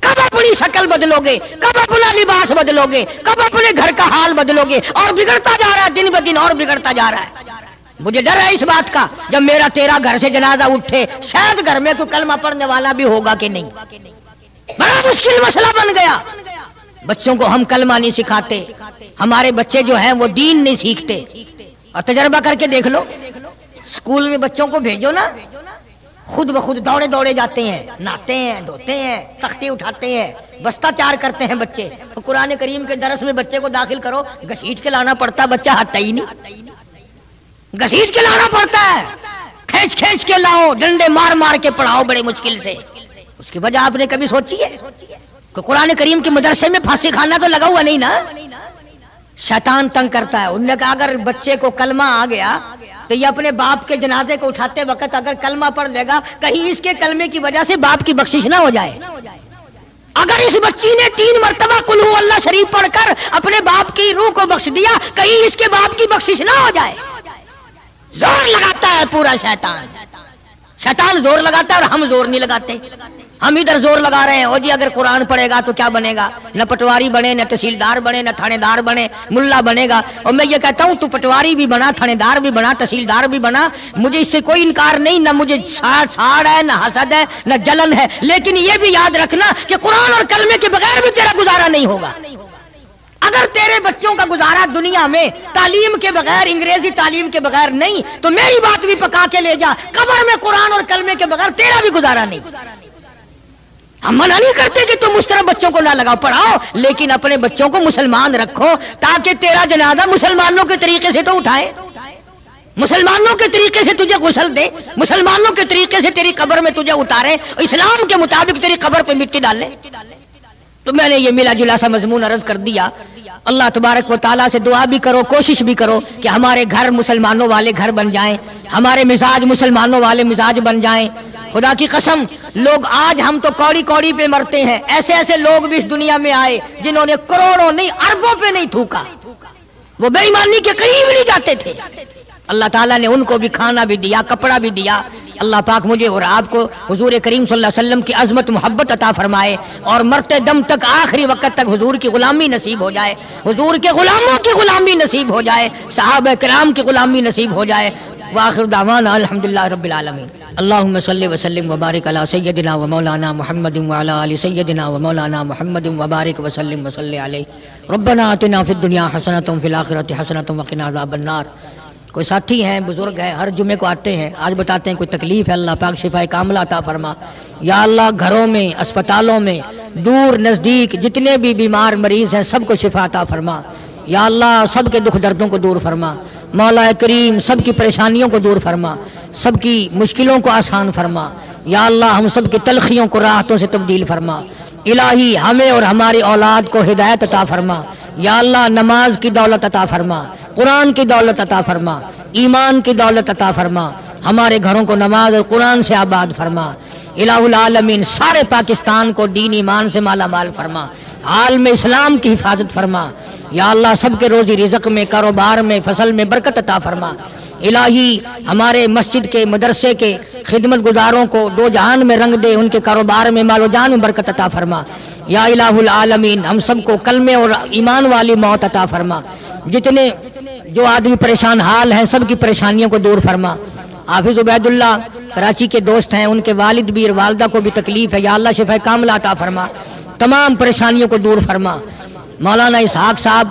S1: کب اپنی شکل بدلو گے؟ کب اپنا لباس بدلو گے؟ کب اپنے گھر کا حال بدلو گے؟ اور بگڑتا جا رہا ہے، دن بدن اور بگڑتا جا رہا ہے۔ مجھے ڈر ہے اس بات کا، جب میرا تیرا گھر سے جنازہ اٹھے شاید گھر میں کوئی کلمہ پڑھنے والا بھی ہوگا کہ نہیں۔ بڑا مشکل مسئلہ بن گیا۔ بچوں کو ہم کلمہ نہیں سکھاتے، ہمارے بچے جو ہیں وہ دین نہیں سیکھتے، اور تجربہ کر کے دیکھ لو، اسکول میں بچوں کو بھیجو نا، خود بخود دوڑے دوڑے جاتے ہیں، نہاتے ہیں، دھوتے ہیں، تختی اٹھاتے ہیں، بستہ تیار کرتے ہیں بچے۔ قرآن کریم کے درس میں بچے کو داخل کرو، گھسیٹ کے لانا پڑتا، بچہ ہٹتا ہی نہیں، گھسیٹ کے لانا پڑتا ہے، کھینچ کھینچ کے لاؤ، ڈنڈے مار مار کے پڑھاؤ بڑے مشکل سے۔ اس کی وجہ آپ نے کبھی سوچی ہے کہ قرآن کریم کے مدرسے میں پھانسی کھانا تو لگا ہوا نہیں نا؟ شیطان تنگ کرتا ہے۔ انہوں نے کہا اگر بچے کو کلمہ آ گیا تو یہ اپنے باپ کے جنازے کو اٹھاتے وقت اگر کلمہ پڑھ لے گا، کہیں اس کے کلمے کی وجہ سے باپ کی بخشش نہ ہو جائے۔ اگر اس بچی نے 3 مرتبہ قل ہو اللہ شریف پڑھ کر اپنے باپ کی روح کو بخش دیا، کہیں اس کے باپ کی بخشش نہ ہو جائے۔ زور لگاتا ہے پورا شیطان، شیطان زور لگاتا ہے اور ہم زور نہیں لگاتے۔ ہم ادھر زور لگا رہے ہیں، او جی اگر قرآن پڑھے گا تو کیا بنے گا؟ نہ پٹواری بنے، نہ تحصیلدار بنے، نہ تھانے دار بنے، ملا بنے گا۔ اور میں یہ کہتا ہوں تو پٹواری بھی بنا، تھانے دار بھی بنا، تحصیلدار بھی بنا، مجھے اس سے کوئی انکار نہیں، نہ مجھے ساڑ ہے، نہ حسد ہے، نہ جلن ہے، لیکن یہ بھی یاد رکھنا کہ قرآن اور کلمے کے بغیر بھی تیرا گزارا نہیں ہوگا۔ اگر تیرے بچوں کا گزارا دنیا میں تعلیم کے بغیر، انگریزی تعلیم کے بغیر نہیں، تو میری بات بھی پکا کے لے جا، قبر میں قرآن اور کلمے کے بغیر تیرا بھی گزارا نہیں۔ ہم منع نہیں کرتے کہ تم اس طرح بچوں کو نہ لگاؤ، پڑھاؤ، لیکن اپنے بچوں کو مسلمان رکھو تاکہ تیرا جنازہ مسلمانوں کے طریقے سے تو اٹھائے، مسلمانوں کے طریقے سے تجھے غسل دے، مسلمانوں کے طریقے سے تیری قبر میں تجھے اتارے، اسلام کے مطابق تیری قبر پہ مٹی ڈالے۔ تو میں نے یہ ملا جلا سا مضمون عرض کر دیا۔ اللہ تبارک و تعالیٰ سے دعا بھی کرو، کوشش بھی کرو کہ ہمارے گھر مسلمانوں والے گھر بن جائیں، ہمارے مزاج مسلمانوں والے مزاج بن جائیں۔ خدا کی قسم، لوگ آج ہم تو کوڑی کوڑی پہ مرتے ہیں، ایسے ایسے لوگ بھی اس دنیا میں آئے جنہوں نے کروڑوں نہیں اربوں پہ نہیں تھوکا، وہ بے ایمانی کے قریب نہیں جاتے تھے۔ اللہ تعالیٰ نے ان کو بھی کھانا بھی دیا، کپڑا بھی دیا۔ اللہ پاک مجھے اور آپ کو حضور کریم صلی اللہ علیہ وسلم کی عظمت محبت عطا فرمائے، اور مرتے دم تک آخری وقت تک حضور کی غلامی نصیب ہو جائے، حضور کے غلاموں کی غلامی نصیب ہو جائے، صحابہ کرام کی غلامی نصیب ہو جائے۔ وآخر دعوانا الحمدللہ رب العالمین۔ اللہم صلی وسلم وبارک علی سیدنا و مولانا محمد وعلی آل سیدنا و مولانا محمد وبارک وسلم وصلی علیہ۔ ربنا آتنا فی الدنیا حسنۃ وفی الآخرۃ حسنۃ وقنا عذاب النار۔ کوئی ساتھی ہیں، بزرگ ہیں، ہر جمعے کو آتے ہیں، آج بتاتے ہیں کوئی تکلیف ہے، اللہ پاک شفا کاملہ عطا فرما۔ یا اللہ گھروں میں، اسپتالوں میں، دور نزدیک جتنے بھی بیمار مریض ہیں سب کو شفا عطا فرما۔ یا اللہ سب کے دکھ دردوں کو دور فرما، مولا کریم سب کی پریشانیوں کو دور فرما، سب کی مشکلوں کو آسان فرما۔ یا اللہ ہم سب کی تلخیوں کو راحتوں سے تبدیل فرما۔ الہی ہمیں اور ہماری اولاد کو ہدایت عطا فرما۔ یا اللہ نماز کی دولت عطا فرما، قرآن کی دولت عطا فرما، ایمان کی دولت عطا فرما، ہمارے گھروں کو نماز اور قرآن سے آباد فرما۔ الہ العالمین سارے پاکستان کو دین ایمان سے مالا مال فرما، عالم اسلام کی حفاظت فرما۔ یا اللہ سب کے روزی رزق میں، کاروبار میں، فصل میں برکت عطا فرما۔ الہی ہمارے مسجد کے مدرسے کے خدمت گزاروں کو دو جہان میں رنگ دے، ان کے کاروبار میں مال و جان میں برکت عطا فرما یا الہ العالمین۔ ہم سب کو کلمے اور ایمان والی موت عطا فرما، جتنے جو آدمی پریشان حال ہیں سب کی پریشانیوں کو دور فرما۔ حافظ عبید اللہ کراچی کے دوست ہیں، ان کے والد بھی اور والدہ کو بھی تکلیف ہے، یا اللہ شفا کاملہ عطا فرما، تمام پریشانیوں کو دور فرما۔ مولانا اسحاق صاحب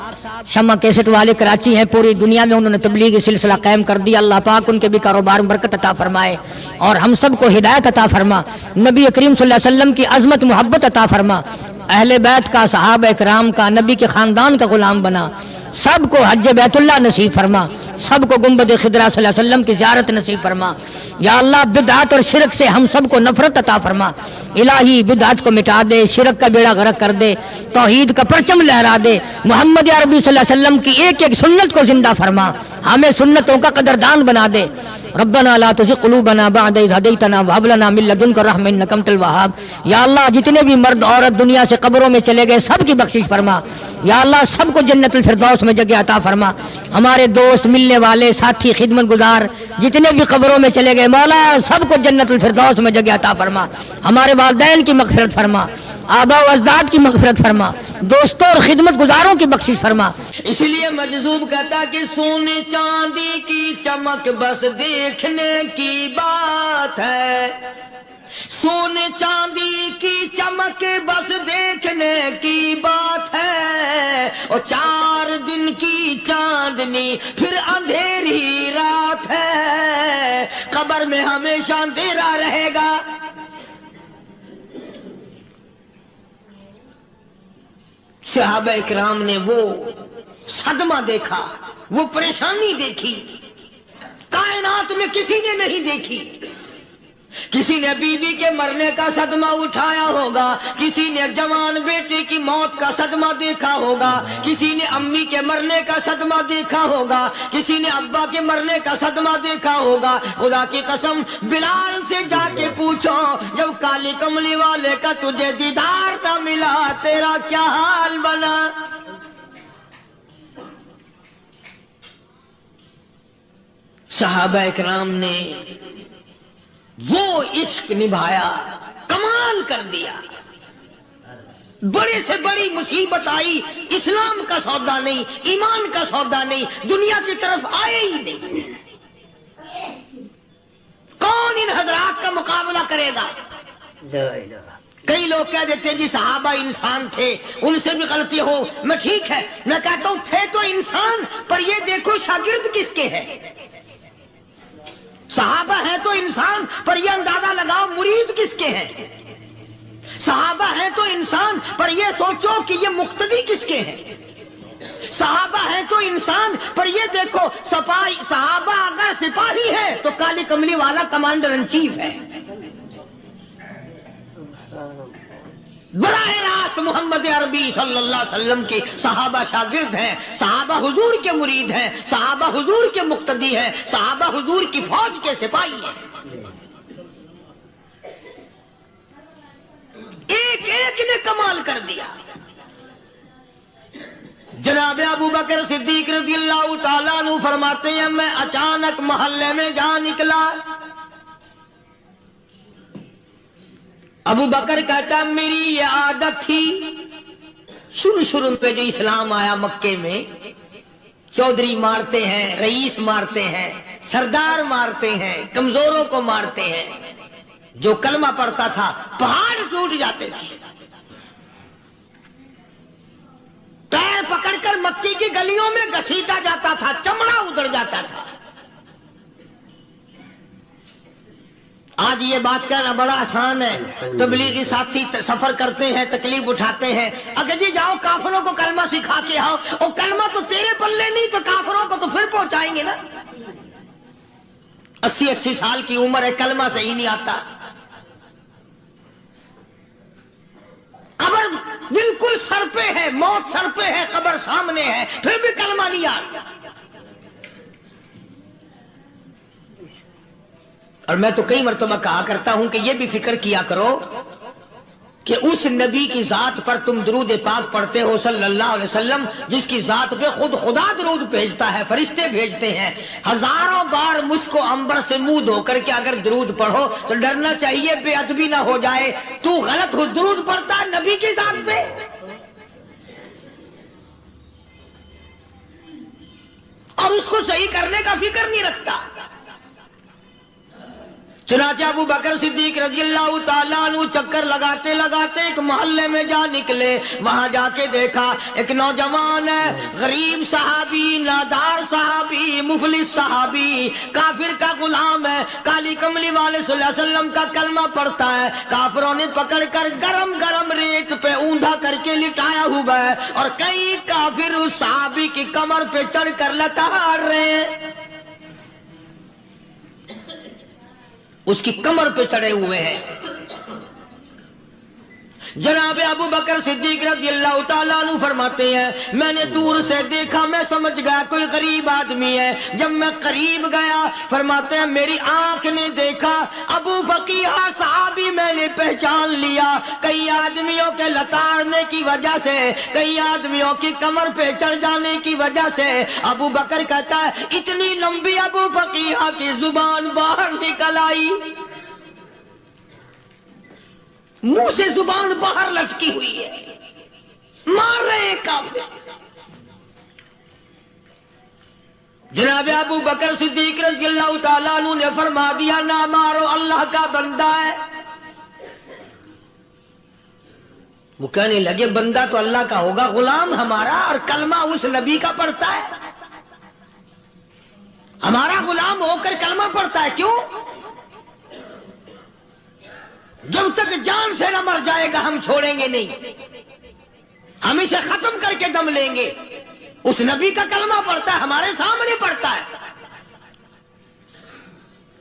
S1: شمع کیسٹ والے کراچی ہیں، پوری دنیا میں انہوں نے تبلیغی سلسلہ قائم کر دیا، اللہ پاک ان کے بھی کاروبار میں برکت عطا فرمائے اور ہم سب کو ہدایت عطا فرما، نبی کریم صلی اللہ علیہ وسلم کی عظمت محبت عطا فرما، اہل بیت کا، صحابہ کرام کا، نبی کے خاندان کا غلام بنا، سب کو حج بیت اللہ نصیب فرما، سب کو گنبد خضرا صلی اللہ علیہ وسلم کی زیارت نصیب فرما، یا اللہ بدعت اور شرک سے ہم سب کو نفرت عطا فرما، الہی بدعت کو مٹا دے، شرک کا بیڑا غرق کر دے، توحید کا پرچم لہرا دے، محمد عربی صلی اللہ علیہ وسلم کی ایک ایک سنت کو زندہ فرما، ہمیں سنتوں کا قدردان بنا دے۔ ربنا لا تزغ قلوبنا بعد إذ هديتنا وهب لنا من لدنك رحمة إنك أنت الوهاب۔ یا اللہ جتنے بھی مرد عورت دنیا سے قبروں میں چلے گئے سب کی بخشش فرما، یا اللہ سب کو جنت الفردوس میں جگہ عطا فرما، ہمارے دوست ملنے والے ساتھی خدمت گزار جتنے بھی قبروں میں چلے گئے مولا سب کو جنت الفردوس میں جگہ عطا فرما، ہمارے والدین کی مغفرت فرما، آباء و اجداد کی مغفرت فرما، دوستوں اور خدمت گزاروں کی بخشش فرما۔
S3: اس لیے مجذوب کہتا کہ سونے چاندی کی چمک بس دیکھنے کی بات ہے، سونے چاندی کی چمک بس دیکھنے کی بات ہے، اور 4 دن کی چاندنی پھر اندھیری رات ہے، قبر میں ہمیشہ اندھیرا رہے گا۔ صحابہ اکرام نے وہ صدمہ دیکھا، وہ پریشانی دیکھی، کائنات میں کسی نے نہیں دیکھی۔ کسی نے بیوی کے مرنے کا صدمہ اٹھایا ہوگا، کسی نے جوان بیٹے کی موت کا صدمہ دیکھا ہوگا، کسی نے امی کے مرنے کا صدمہ دیکھا ہوگا، کسی نے ابا کے مرنے کا صدمہ دیکھا ہوگا۔ خدا کی قسم بلال سے جا کے پوچھو جب کالی کملی والے کا تجھے دیدار نہ ملا تیرا کیا حال بنا۔ صحابہ اکرام نے وہ عشق نبھایا، کمال کر دیا۔ بڑے سے بڑی مصیبت آئی، اسلام کا سودا نہیں، ایمان کا سودا نہیں، دنیا کی طرف آئے ہی نہیں۔ کون ان حضرات کا مقابلہ کرے گا؟ کئی لوگ کہہ دیتے ہیں جی صحابہ انسان تھے، ان سے بھی غلطی ہو، میں ٹھیک ہے، میں کہتا ہوں تھے تو انسان، پر یہ دیکھو شاگرد کس کے ہیں۔ صحابہ ہیں تو انسان، پر یہ اندازہ لگاؤ مرید کس کے ہیں۔ صحابہ ہیں تو انسان، پر یہ سوچو کہ یہ مقتدی کس کے ہیں۔ صحابہ ہیں تو انسان، پر یہ دیکھو صحابہ اگر سپاہی ہے تو کالی کملی والا کمانڈر ان چیف ہے۔ براہ راست محمد عربی صلی اللہ علیہ وسلم کی صحابہ شاگرد ہیں، صحابہ حضور کے مرید ہیں، صحابہ حضور کے مقتدی ہیں، صحابہ حضور کی فوج کے سپاہی ہیں۔ ایک ایک نے کمال کر دیا۔ جناب ابو بکر صدیق رضی اللہ تعالیٰ عنہ فرماتے ہیں میں اچانک محلے میں جا نکلا۔ ابو بکر کہتا میری یہ عادت تھی، شروع پہ جو اسلام آیا مکے میں، چودھری مارتے ہیں، رئیس مارتے ہیں، سردار مارتے ہیں، کمزوروں کو مارتے ہیں، جو کلمہ پڑھتا تھا پہاڑ ٹوٹ جاتے تھے، پیر پکڑ کر مکی کی گلیوں میں گھسیٹا جاتا تھا، چمڑا ادھڑ جاتا تھا۔ آج یہ بات کہنا بڑا آسان ہے، تبلیغی ساتھی سفر کرتے ہیں، تکلیف اٹھاتے ہیں، اگر جی جاؤ کافروں کو کلمہ سکھا کے آؤ، اور کلمہ تو تیرے پلے نہیں تو کافروں کو تو پھر پہنچائیں گے نا۔ 80 سال کی عمر ہے، کلمہ صحیح نہیں آتا، قبر بالکل سر پہ ہے، موت سر پہ ہے، قبر سامنے ہے، پھر بھی کلمہ نہیں آتا۔ اور میں تو کئی مرتبہ کہا کرتا ہوں کہ یہ بھی فکر کیا کرو کہ اس نبی کی ذات پر تم درود پاک پڑھتے ہو صلی اللہ علیہ وسلم، جس کی ذات پہ خود خدا درود بھیجتا ہے، فرشتے بھیجتے ہیں، ہزاروں بار مشک و عنبر سے منہ دھو کر کے اگر درود پڑھو تو ڈرنا چاہیے بے ادبی نہ ہو جائے، تو غلط ہو درود پڑھتا ہے نبی کی ذات پہ۔ اور اس کو صحیح کرنے کا فکر نہیں رکھتا۔ چنانچہ ابو بکر صدیق رضی اللہ تعالیٰ عنہ چکر لگاتے لگاتے ایک محلے میں جا نکلے، وہاں جا کے دیکھا ایک نوجوان ہے، غریب صحابی، نادار صحابی، مفلس صحابی، کافر کا غلام ہے، کالی کملی والے صلی اللہ علیہ وسلم کا کلمہ پڑھتا ہے، کافروں نے پکڑ کر گرم گرم ریت پہ اوندا کر کے لٹایا ہوا ہے، اور کئی کافر اس صحابی کی کمر پہ چڑھ کر لتاڑ رہے ہیں، اس کی کمر پہ چڑھے ہوئے ہیں۔ جناب ابو بکر صدیق رضی اللہ تعالیٰ عنہ فرماتے ہیں میں نے دور سے دیکھا، میں سمجھ گیا کوئی غریب آدمی ہے، جب میں قریب گیا فرماتے ہیں میری آنکھ نے دیکھا ابو فقیہ صحابی، میں نے پہچان لیا، کئی آدمیوں کے لتاڑنے کی وجہ سے، کئی آدمیوں کی کمر پہ چڑھ جانے کی وجہ سے ابو بکر کہتا ہے اتنی لمبی ابو فقیہ کی زبان باہر نکل آئی، منہ سے زبان باہر لٹکی ہوئی ہے، مار رہے ہیں کافر۔ جناب ابو بکر صدیق رضی اللہ تعالیٰ عنہ نے فرما دیا نہ مارو، اللہ کا بندہ ہے۔ وہ کہنے لگے بندہ تو اللہ کا ہوگا، غلام ہمارا، اور کلمہ اس نبی کا پڑھتا ہے، ہمارا غلام ہو کر کلمہ پڑھتا ہے، کیوں؟ جب تک جان سے نہ مر جائے گا ہم چھوڑیں گے نہیں، ہم اسے ختم کر کے دم لیں گے۔ اس نبی کا کلمہ پڑھتا ہے، ہمارے سامنے پڑھتا ہے۔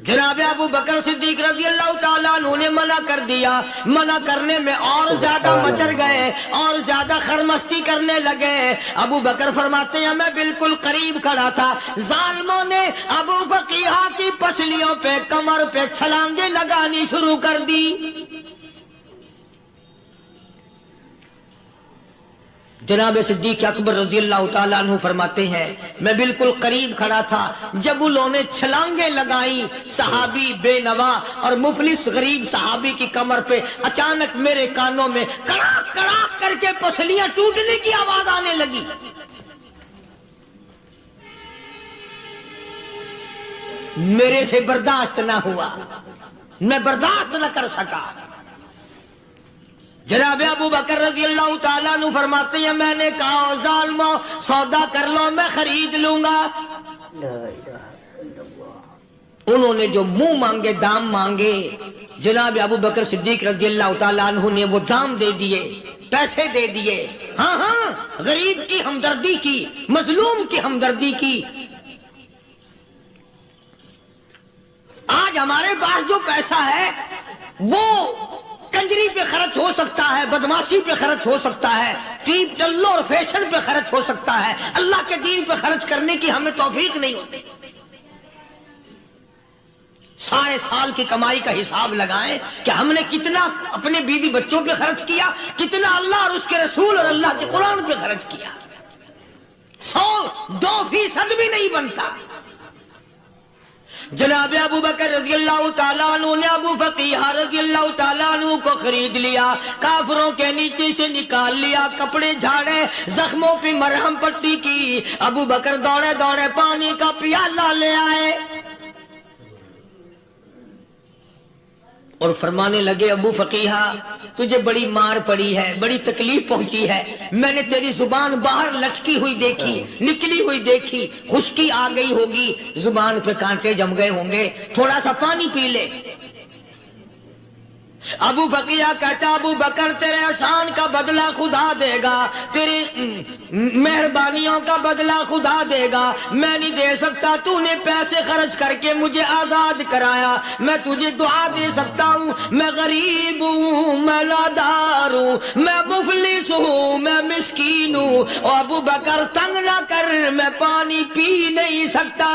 S3: جناب ابو بکر صدیق رضی اللہ تعالیٰ عنہ نے منع کر دیا، منع کرنے میں اور زیادہ مچر گئے، اور زیادہ خرمستی کرنے لگے۔ ابو بکر فرماتے ہیں میں بالکل قریب کھڑا تھا، ظالموں نے ابو فقیہ کی پسلیوں پہ، کمر پہ چھلانگیں لگانی شروع کر دی۔ جناب صدیق اکبر رضی اللہ تعالیٰ عنہ فرماتے ہیں میں بالکل قریب کھڑا تھا، جب انہوں نے چھلانگیں لگائیں صحابی بے نوا اور مفلس غریب صحابی کی کمر پہ، اچانک میرے کانوں میں کڑاک کڑاک کر کے پسلیاں ٹوٹنے کی آواز آنے لگی۔ میرے سے برداشت نہ ہوا، میں برداشت نہ کر سکا۔ جناب ابو بکر رضی اللہ تعالیٰ عنہ فرماتے ہیں میں نے کہا ظالمو سودا کر لو، میں خرید لوں گا۔ انہوں نے جو منہ مانگے، دام مانگے، جناب ابو بکر صدیق رضی اللہ تعالیٰ عنہ نے وہ دام دے دیے، پیسے دے دیے۔ ہاں ہاں، غریب کی ہمدردی کی، مظلوم کی ہمدردی کی۔ آج ہمارے پاس جو پیسہ ہے وہ کنجری پہ خرچ ہو سکتا ہے، بدماشی پہ خرچ ہو سکتا ہے، ٹیپ ٹلو اور فیشن پہ خرچ ہو سکتا ہے، اللہ کے دین پہ خرچ کرنے کی ہمیں توفیق نہیں ہوتی۔ سارے سال کی کمائی کا حساب لگائیں کہ ہم نے کتنا اپنے بیوی بچوں پہ خرچ کیا، کتنا اللہ اور اس کے رسول اور اللہ کے قرآن پہ خرچ کیا، 100-2% بھی نہیں بنتا۔ جناب ابو بکر رضی اللہ تعالیٰ عنہ نے ابو فقیہ رضی اللہ تعالیٰ عنہ کو خرید لیا، کافروں کے نیچے سے نکال لیا، کپڑے جھاڑے، زخموں پہ مرہم پٹی کی۔ ابو بکر دوڑے دوڑے پانی کا پیالہ لے آئے اور فرمانے لگے ابو فقیہ تجھے بڑی مار پڑی ہے، بڑی تکلیف پہنچی ہے، میں نے تیری زبان باہر لٹکی ہوئی دیکھی، نکلی ہوئی دیکھی، خشکی آ گئی ہوگی، زبان پہ کانٹے جم گئے ہوں گے، تھوڑا سا پانی پی لے۔ ابو فقیہ کہتا ابو بکر تیرے احسان کا بدلہ خدا دے گا، تیری مہربانیوں کا بدلہ خدا دے گا، میں نہیں دے سکتا، تو نے پیسے خرچ کر کے مجھے آزاد کرایا، میں تجھے دعا دے سکتا ہوں، میں غریب ہوں، میں نادار ہوں، میں مفلس ہوں، میں مسکین ہوں، اور ابو بکر تنگ نہ کر، میں پانی پی نہیں سکتا۔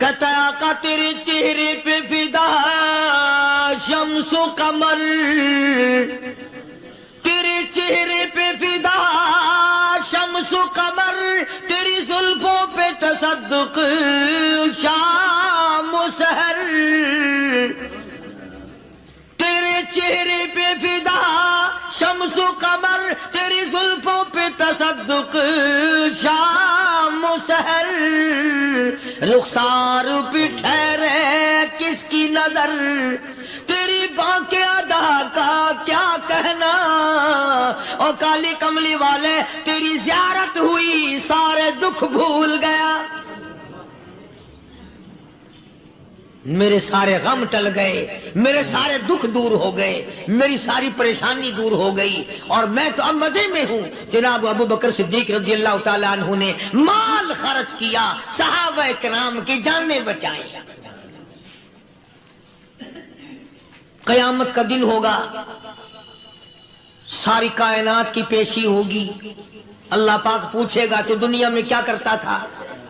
S3: کہتا ہے آقا تیرے چہرے پہ فدا شمس و قمر، تیرے چہرے پہ فدا شمس و قمر، تیری زلفوں پہ تصدق شام و سحر، تیرے چہرے پہ فدا شمس و قمر، تیری زلفوں پہ تصدق شام و سحر، رخسار پہ ٹھہرے کس کی نظر، تیری بانکے ادا کا کیا کہنا، اور کالی کملی والے تیری زیارت ہوئی سارے دکھ بھول گیا، میرے سارے غم ٹل گئے، میرے سارے دکھ دور ہو گئے، میری ساری پریشانی دور ہو گئی، اور میں تو اب مزے میں ہوں۔ جناب ابو بکر صدیق رضی اللہ تعالیٰ عنہ نے مال خرچ کیا، صحابہ کرام کی جانیں بچائیں۔ قیامت کا دن ہوگا، ساری کائنات کی پیشی ہوگی، اللہ پاک پوچھے گا کہ دنیا میں کیا کرتا تھا؟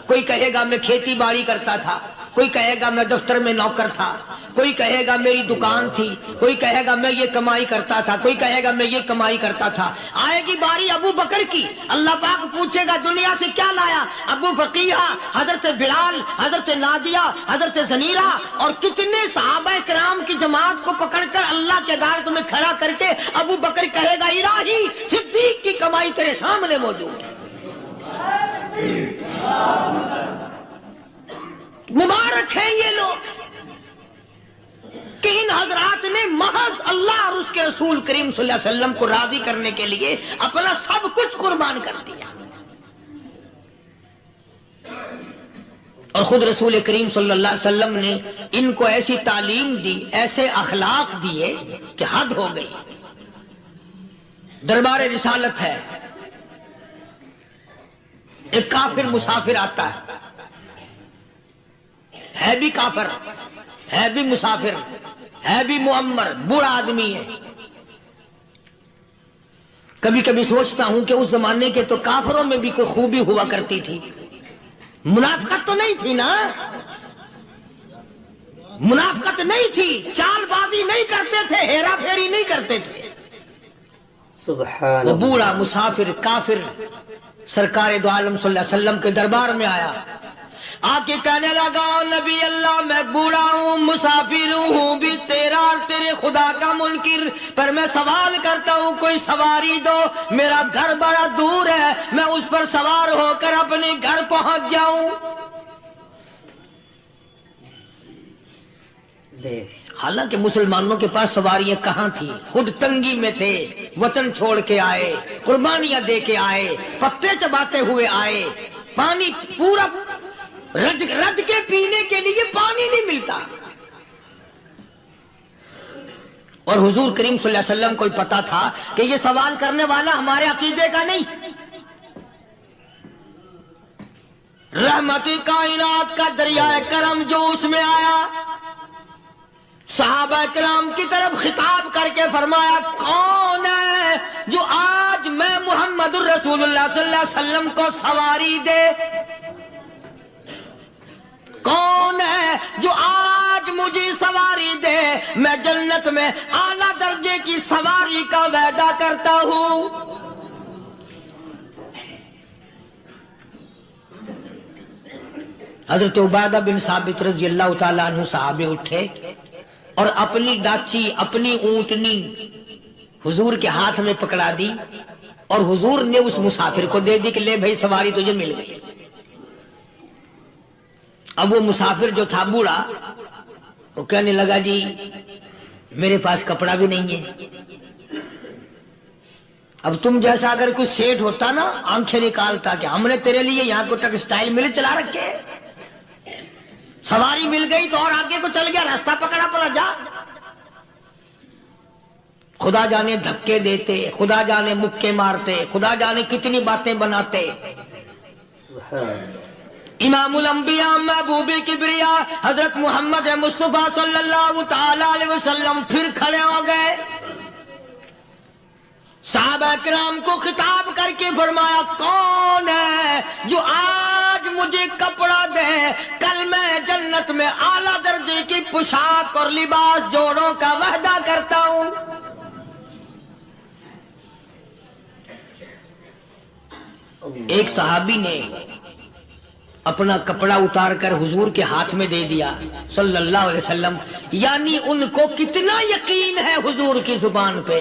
S3: کوئی کہے گا میں کھیتی باڑی کرتا تھا، کوئی کہے گا میں دفتر میں نوکر تھا، کوئی کہے گا میری دکان تھی، کوئی کہے گا میں یہ کمائی کرتا تھا، کوئی کہے گا میں یہ کمائی کرتا تھا۔ آئے گی باری ابو بکر کی، اللہ پاک پوچھے گا دنیا سے کیا لایا؟ ابو بقیہ، حضرت بلال، حضرت نادیہ، حضرت زنیرہ اور کتنے صحابہ کرام کی جماعت کو پکڑ کر اللہ کے عدالت میں کھڑا کر کے ابو بکر کہے گا الہی صدیق کی کمائی تیرے سامنے موجود ہے۔ مبارک ہیں یہ لوگ کہ ان حضرات نے محض اللہ اور اس کے رسول کریم صلی اللہ علیہ وسلم کو راضی کرنے کے لیے اپنا سب کچھ قربان کر دیا، اور خود رسول کریم صلی اللہ علیہ وسلم نے ان کو ایسی تعلیم دی، ایسے اخلاق دیے کہ حد ہو گئی۔ دربار رسالت ہے، ایک کافر مسافر آتا ہے بھی کافر، ہے بھی مسافر، ہے بھی معمر، بوڑھا آدمی ہے۔ کبھی کبھی سوچتا ہوں کہ اس زمانے کے تو کافروں میں بھی کوئی خوبی ہوا کرتی تھی، منافقت تو نہیں تھی نا، منافقت نہیں تھی، چال بازی نہیں کرتے تھے، ہیرا پھیری نہیں کرتے تھے۔
S2: سبحان
S3: وہ بوڑھا مسافر کافر سرکار دو عالم صلی اللہ علیہ وسلم کے دربار میں آیا، آ کے کہنے لگا نبی اللہ میں بوڑھا ہوں، مسافر ہوں بھی تیرا اور تیرے خدا کا منکر، پر میں سوال کرتا ہوں کوئی سواری دو، میرا گھر بڑا دور ہے، میں اس پر سوار ہو کر اپنے گھر پہنچ جاؤں۔ حالانکہ مسلمانوں کے پاس سواریاں کہاں تھی، خود تنگی میں تھے، وطن چھوڑ کے آئے، قربانیاں دے کے آئے، پتے چباتے ہوئے آئے، پانی پورا رج کے پینے کے لیے پانی نہیں ملتا، اور حضور کریم صلی اللہ علیہ وسلم کو پتا تھا کہ یہ سوال کرنے والا ہمارے عقیدے کا نہیں، رحمت کائنات کا دریائے کرم جو اس میں آیا، صحابہ کرام کی طرف خطاب کر کے فرمایا کون ہے جو آج میں محمد الرسول اللہ صلی اللہ علیہ وسلم کو سواری دے، کون ہے جو آج مجھے سواری دے، میں جنت میں اعلیٰ درجے کی سواری کا وعدہ کرتا ہوں۔ حضرت عبادہ بن ثابت رضی اللہ تعالیٰ عنہ صحابے اٹھے اور اپنی ڈاچی، اپنی اونٹنی حضور کے ہاتھ میں پکڑا دی، اور حضور نے اس مسافر کو دے دی کہ لے بھائی سواری تجھے مل گئی۔ اب وہ مسافر جو تھا بوڑھا، وہ کہنے لگا جی میرے پاس کپڑا بھی نہیں ہے، اب تم جیسا اگر کوئی سیٹ ہوتا نا آنکھیں نکالتا کہ ہم نے تیرے لیے یہاں کو ٹیکسٹائل مل چلا رکھے، سواری مل گئی تو اور آگے کو چل گیا، راستہ پکڑا پڑا جا۔ خدا جانے دھکے دیتے، خدا جانے مکے مارتے، خدا جانے کتنی باتیں بناتے۔ امام الانبیاء محبوب کبریا حضرت محمد مصطفیٰ صلی اللہ تعالی علیہ وسلم پھر کھڑے ہو گئے، صحابہ کرام کو خطاب کر کے فرمایا کون ہے جو آج مجھے کپڑا دے، کل میں جنت میں اعلیٰ درجے کی پوشاک اور لباس جوڑوں کا وعدہ کرتا ہوں. ایک صحابی نے اپنا کپڑا اتار کر حضور کے ہاتھ میں دے دیا صلی اللہ علیہ وسلم. یعنی ان کو کتنا یقین ہے حضور کی زبان پہ.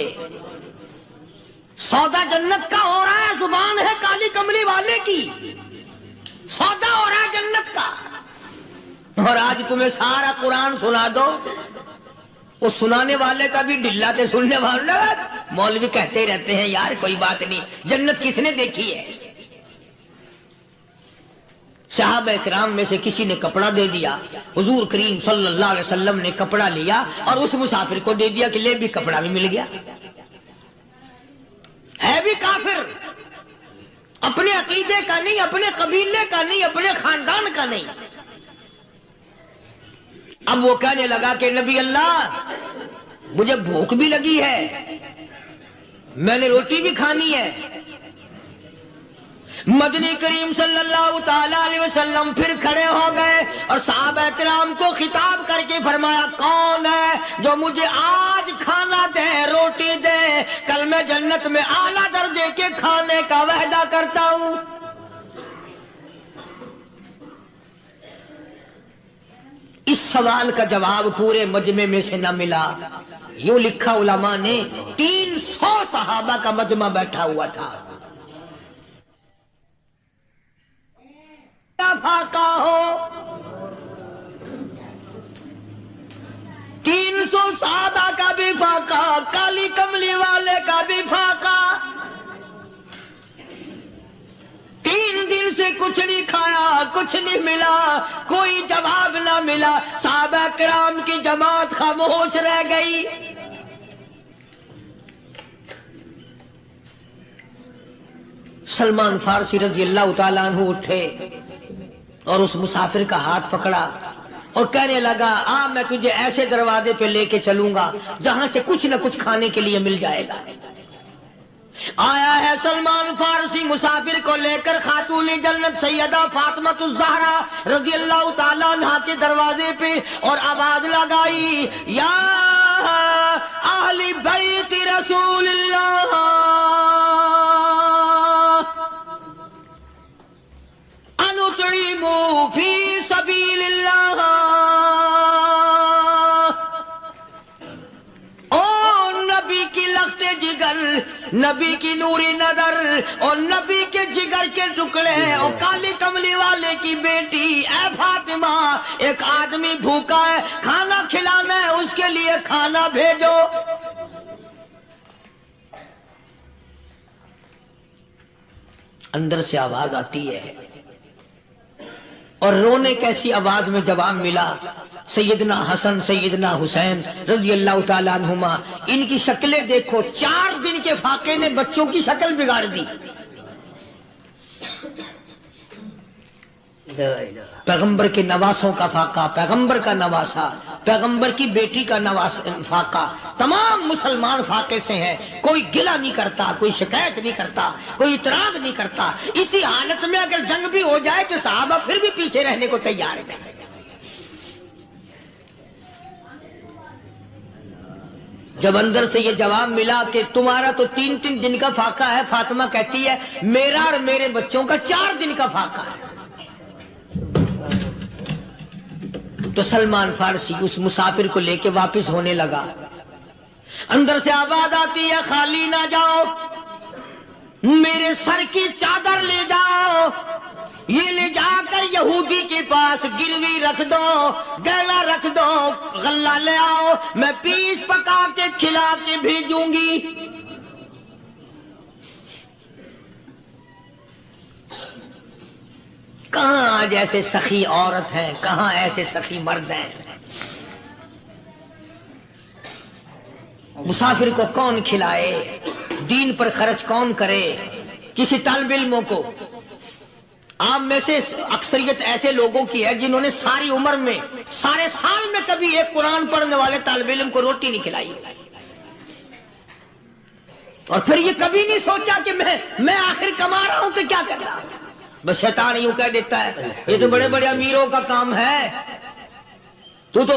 S3: سودا جنت کا ہو رہا ہے، زبان ہے کالی کملی والے کی، سودا ہو رہا ہے جنت کا. اور آج تمہیں سارا قرآن سنا دو، وہ سنانے والے کا بھی ڈلا تے سننے والے مولوی کہتے رہتے ہیں یار کوئی بات نہیں، جنت کس نے دیکھی ہے. صحابہ کرام میں سے کسی نے کپڑا دے دیا، حضور کریم صلی اللہ علیہ وسلم نے کپڑا لیا اور اس مسافر کو دے دیا کہ لے بھی کپڑا بھی مل گیا. ہے بھی کافر، اپنے عقیدے کا نہیں، اپنے قبیلے کا نہیں، اپنے خاندان کا نہیں. اب وہ کہنے لگا کہ نبی اللہ مجھے بھوک بھی لگی ہے، میں نے روٹی بھی کھانی ہے. مدنی کریم صلی اللہ تعالی علیہ وسلم پھر کھڑے ہو گئے اور صحابہ کرام کو خطاب کر کے فرمایا کون ہے جو مجھے آج کھانا دے، روٹی دے، کل میں جنت میں اعلیٰ درجے کے کھانے کا وعدہ کرتا ہوں. اس سوال کا جواب پورے مجمع میں سے نہ ملا. یوں لکھا علماء نے 300 صحابہ کا مجمع بیٹھا ہوا تھا. فاقہ ہو 300 صحابہ کا بھی فاقہ، کالی کملی والے کا بھی فاقہ. 3 دن سے کچھ نہیں کھایا، کچھ نہیں ملا، کوئی جواب نہ ملا. صحابہ کرام کی جماعت خاموش رہ گئی. سلمان فارسی رضی اللہ تعالیٰ عنہ اٹھے اور اس مسافر کا ہاتھ پکڑا اور کہنے لگا میں تجھے ایسے دروازے پہ لے کے چلوں گا جہاں سے کچھ نہ کچھ کھانے کے لیے مل جائے گا. آیا ہے سلمان فارسی مسافر کو لے کر خاتون جنت سیدہ فاطمہ الزہرا رضی اللہ تعالیٰ عنہا کے دروازے پہ اور آواز لگائی یا اہل بیت رسول اللہ انطعموا فی سبیل اللہ. نبی کی لخت جگر، نبی کی نوری نظر اور نبی کے جگر کے ٹکڑے اور کالی کملی والے کی بیٹی اے فاطمہ، ایک آدمی بھوکا ہے، کھانا کھلانا ہے، اس کے لیے کھانا بھیجو. اندر سے آواز آتی ہے اور رونے کیسی آواز میں جواب ملا. سیدنا حسن سیدنا حسین رضی اللہ تعالیٰ عنہما، ان کی شکلیں دیکھو، 4 دن کے فاقے نے بچوں کی شکل بگاڑ دی. پیغمبر کے نواسوں کا فاقہ، پیغمبر کا نواسا، پیغمبر کی بیٹی کا فاقہ، تمام مسلمان فاقے سے ہیں. کوئی گلہ نہیں کرتا، کوئی شکایت نہیں کرتا، کوئی اعتراض نہیں کرتا. اسی حالت میں اگر جنگ بھی ہو جائے تو صحابہ پھر بھی پیچھے رہنے کو تیار ہیں. جب اندر سے یہ جواب ملا کہ تمہارا تو 3 دن کا فاقہ ہے، فاطمہ کہتی ہے میرا اور میرے بچوں کا 4 دن کا فاقہ ہے. تو سلمان فارسی اس مسافر کو لے کے واپس ہونے لگا. اندر سے آواز آتی ہے خالی نہ جاؤ، میرے سر کی چادر لے جاؤ، یہ لے جا کر یہودی کے پاس گروی رکھ دو، گلا رکھ دو، غلہ لے آؤ، میں پیس پکا کے کھلا کے بھیجوں گی. کہاں آج ایسے سخی عورت ہیں، کہاں ایسے سخی مرد ہیں. مسافر کو کون کھلائے، دین پر خرچ کون کرے. کسی طالب علموں کو، آپ میں سے اکثریت ایسے لوگوں کی ہے جنہوں نے ساری عمر میں، سارے سال میں کبھی ایک قرآن پڑھنے والے طالب علم کو روٹی نہیں کھلائی، اور پھر یہ کبھی نہیں سوچا کہ میں آخر کما رہا ہوں تو کیا کر رہا ہوں. بس شیطان یوں کہہ دیتا ہے یہ تو بڑے بڑے امیروں کا کام ہے. تو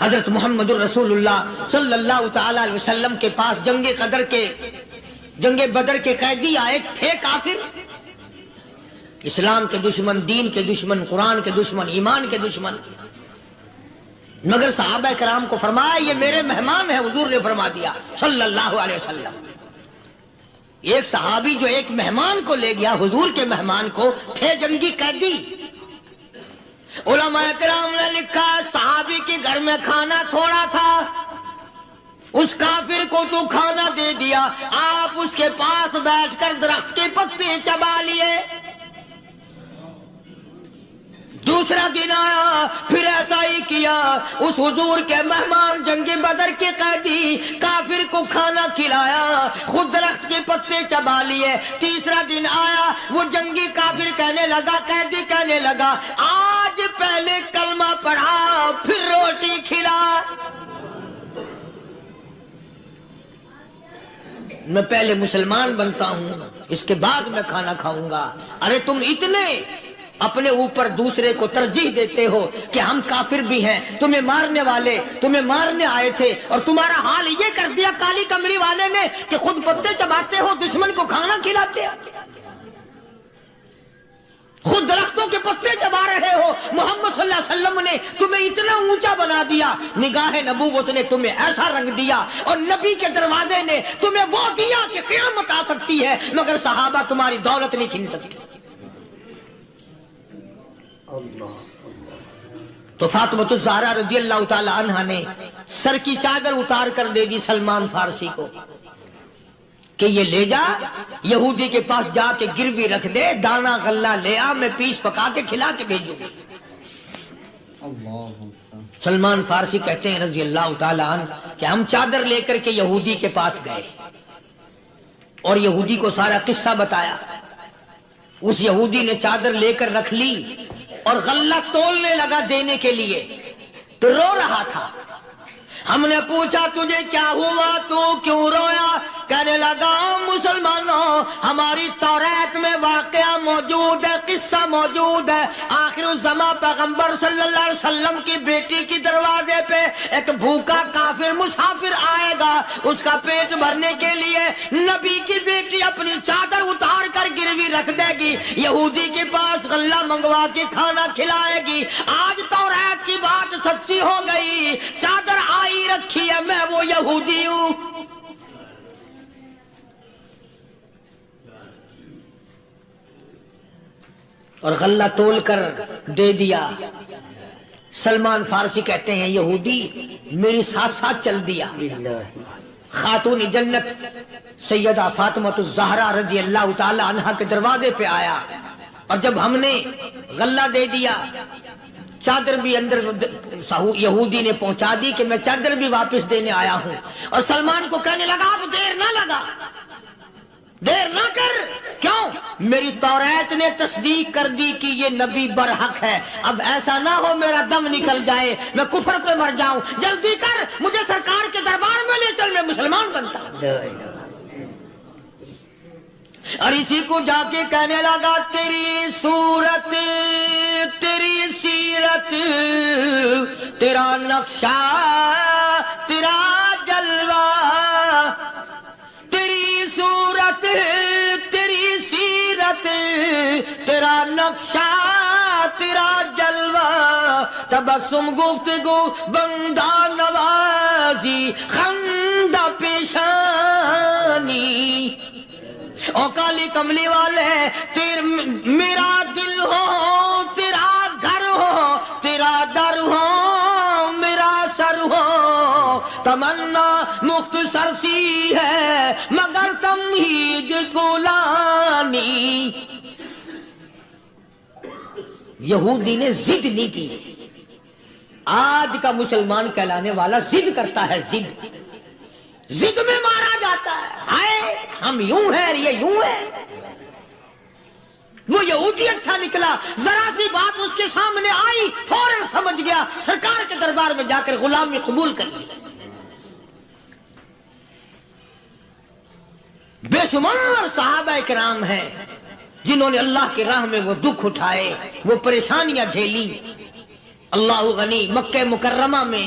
S3: حضرت محمد الرسول اللہ صلی اللہ تعالی علیہ وسلم کے پاس جنگ بدر کے قیدی آئے تھے کافر، اسلام کے دشمن، دین کے دشمن، قرآن کے دشمن، ایمان کے دشمن، مگر صحابہ کرام کو فرمایا یہ میرے مہمان ہیں، حضور نے فرما دیا صلی اللہ علیہ وسلم۔ ایک صحابی جو ایک مہمان کو لے گیا، حضور کے مہمان کو، تھے جنگی قیدی۔ علماء کرام نے لکھا صحابی کے گھر میں کھانا تھوڑا تھا، اس کافر کو تو کھانا دے دیا، آپ اس کے پاس بیٹھ کر درخت کے پتے چبا لیے۔ دوسرا دن آیا، پھر ایسا ہی کیا، اس حضور کے مہمان جنگ بدر کے قیدی کافر کو کھانا کھلایا، خود درخت کے پتے چبا لیے۔ تیسرا دن آیا، وہ جنگی کافر کہنے لگا، قیدی کہنے لگا، آج پہلے کلمہ پڑھا پھر روٹی کھلا، میں پہلے مسلمان بنتا ہوں اس کے بعد میں کھانا کھاؤں گا۔ ارے تم اتنے اپنے اوپر دوسرے کو ترجیح دیتے ہو کہ ہم کافر بھی ہیں، تمہیں مارنے والے تمہیں مارنے آئے تھے، اور تمہارا حال یہ کر دیا کالی کملی والے نے کہ خود پتے چباتے ہو، دشمن کو کھانا کھلاتے ہو، خود درختوں کے پتے چبا رہے ہو۔ محمد صلی اللہ علیہ وسلم نے تمہیں اتنا اونچا بنا دیا، نگاہ نبوت نے تمہیں ایسا رنگ دیا، اور نبی کے دروازے نے تمہیں وہ دیا کہ قیامت آ سکتی ہے، مگر صحابہ تمہاری دولت نہیں چھین سکتے۔ تو فاطمہ الزہرا رضی اللہ تعالی عنہا نے سر کی چادر اتار کر دے دی سلمان فارسی کو کہ یہ لے جا، یہودی کے پاس جا کے گروی رکھ دے، دانا غلہ لے آ، میں پیس پکا کے کھلا کے بھیجوں گی۔ سلمان فارسی کہتے ہیں رضی اللہ تعالی عنہ کہ ہم چادر لے کر کے یہودی کے پاس گئے اور یہودی کو سارا قصہ بتایا۔ اس یہودی نے چادر لے کر رکھ لی اور غلہ تولنے لگا دینے کے لیے، تو رو رہا تھا۔ ہم نے پوچھا تجھے کیا ہوا، تو کیوں رویا؟ کہنے لگا مسلمانوں، ہماری توریت میں واقعہ موجود ہے، قصہ موجود ہے، آخر الزمان پیغمبر صلی اللہ علیہ وسلم کی بیٹی کی دروازے پہ ایک بھوکا کافر مسافر آئے گا، اس کا پیٹ بھرنے کے لیے نبی کی بیٹی اپنی چادر اتار کر گروی رکھ دے گی، یہودی کے پاس غلہ منگوا کے کھانا کھلائے گی۔ آج توریت کی بات سچی ہو گئی، چادر آئی رکھی ہے، میں وہ یہودی ہوں۔ اور غلہ تول کر دے دیا۔ سلمان فارسی کہتے ہیں یہودی میری ساتھ ساتھ چل دیا۔ خاتون جنت سیدہ فاطمہ الزہرا رضی اللہ تعالی عنہا کے دروازے پہ آیا، اور جب ہم نے غلہ دے دیا، چادر بھی اندر یہودی نے پہنچا دی کہ میں چادر بھی واپس دینے آیا ہوں، اور سلمان کو کہنے لگا اب دیر نہ لگا، دیر نہ کر، کیوں؟ میری توریت نے تصدیق کر دی کہ یہ نبی برحق ہے، اب ایسا نہ ہو میرا دم نکل جائے، میں کفر پہ مر جاؤں، جلدی کر، مجھے سرکار کے دربار میں لے چل، میں مسلمان بنتا ہوں۔ اور اسی کو جا کے کہنے لگا تیری صورت، تیری سیرت، تیرا نقشہ، تیرا جلوہ، تیری صورت، تیری سیرت، تیرا نقشہ، تیرا جلوہ، تبسم گفتگو بندہ نوازی، خندہ پیشانی، او کالی کملی والے میرا دل ہو، تیرا گھر ہو، تیرا در ہو، میرا سر ہو، تمنا مختصر سی ہے مگر تمہید گولانی۔ یہودی نے ضد نہیں کی۔ آج کا مسلمان کہلانے والا ضد کرتا ہے، ضد میں مارا جاتا ہے، ہائے ہم یوں ہیں، یہ یوں ہے۔ وہ یہودی اچھا نکلا، ذرا سی بات اس کے سامنے آئی فوراً سمجھ گیا، سرکار کے دربار میں جا کر غلامی قبول کر لی۔ بے شمار صحابہ کرام ہیں جنہوں نے اللہ کی راہ میں وہ دکھ اٹھائے، وہ پریشانیاں جھیلی۔ اللہ غنی، مکہ مکرمہ میں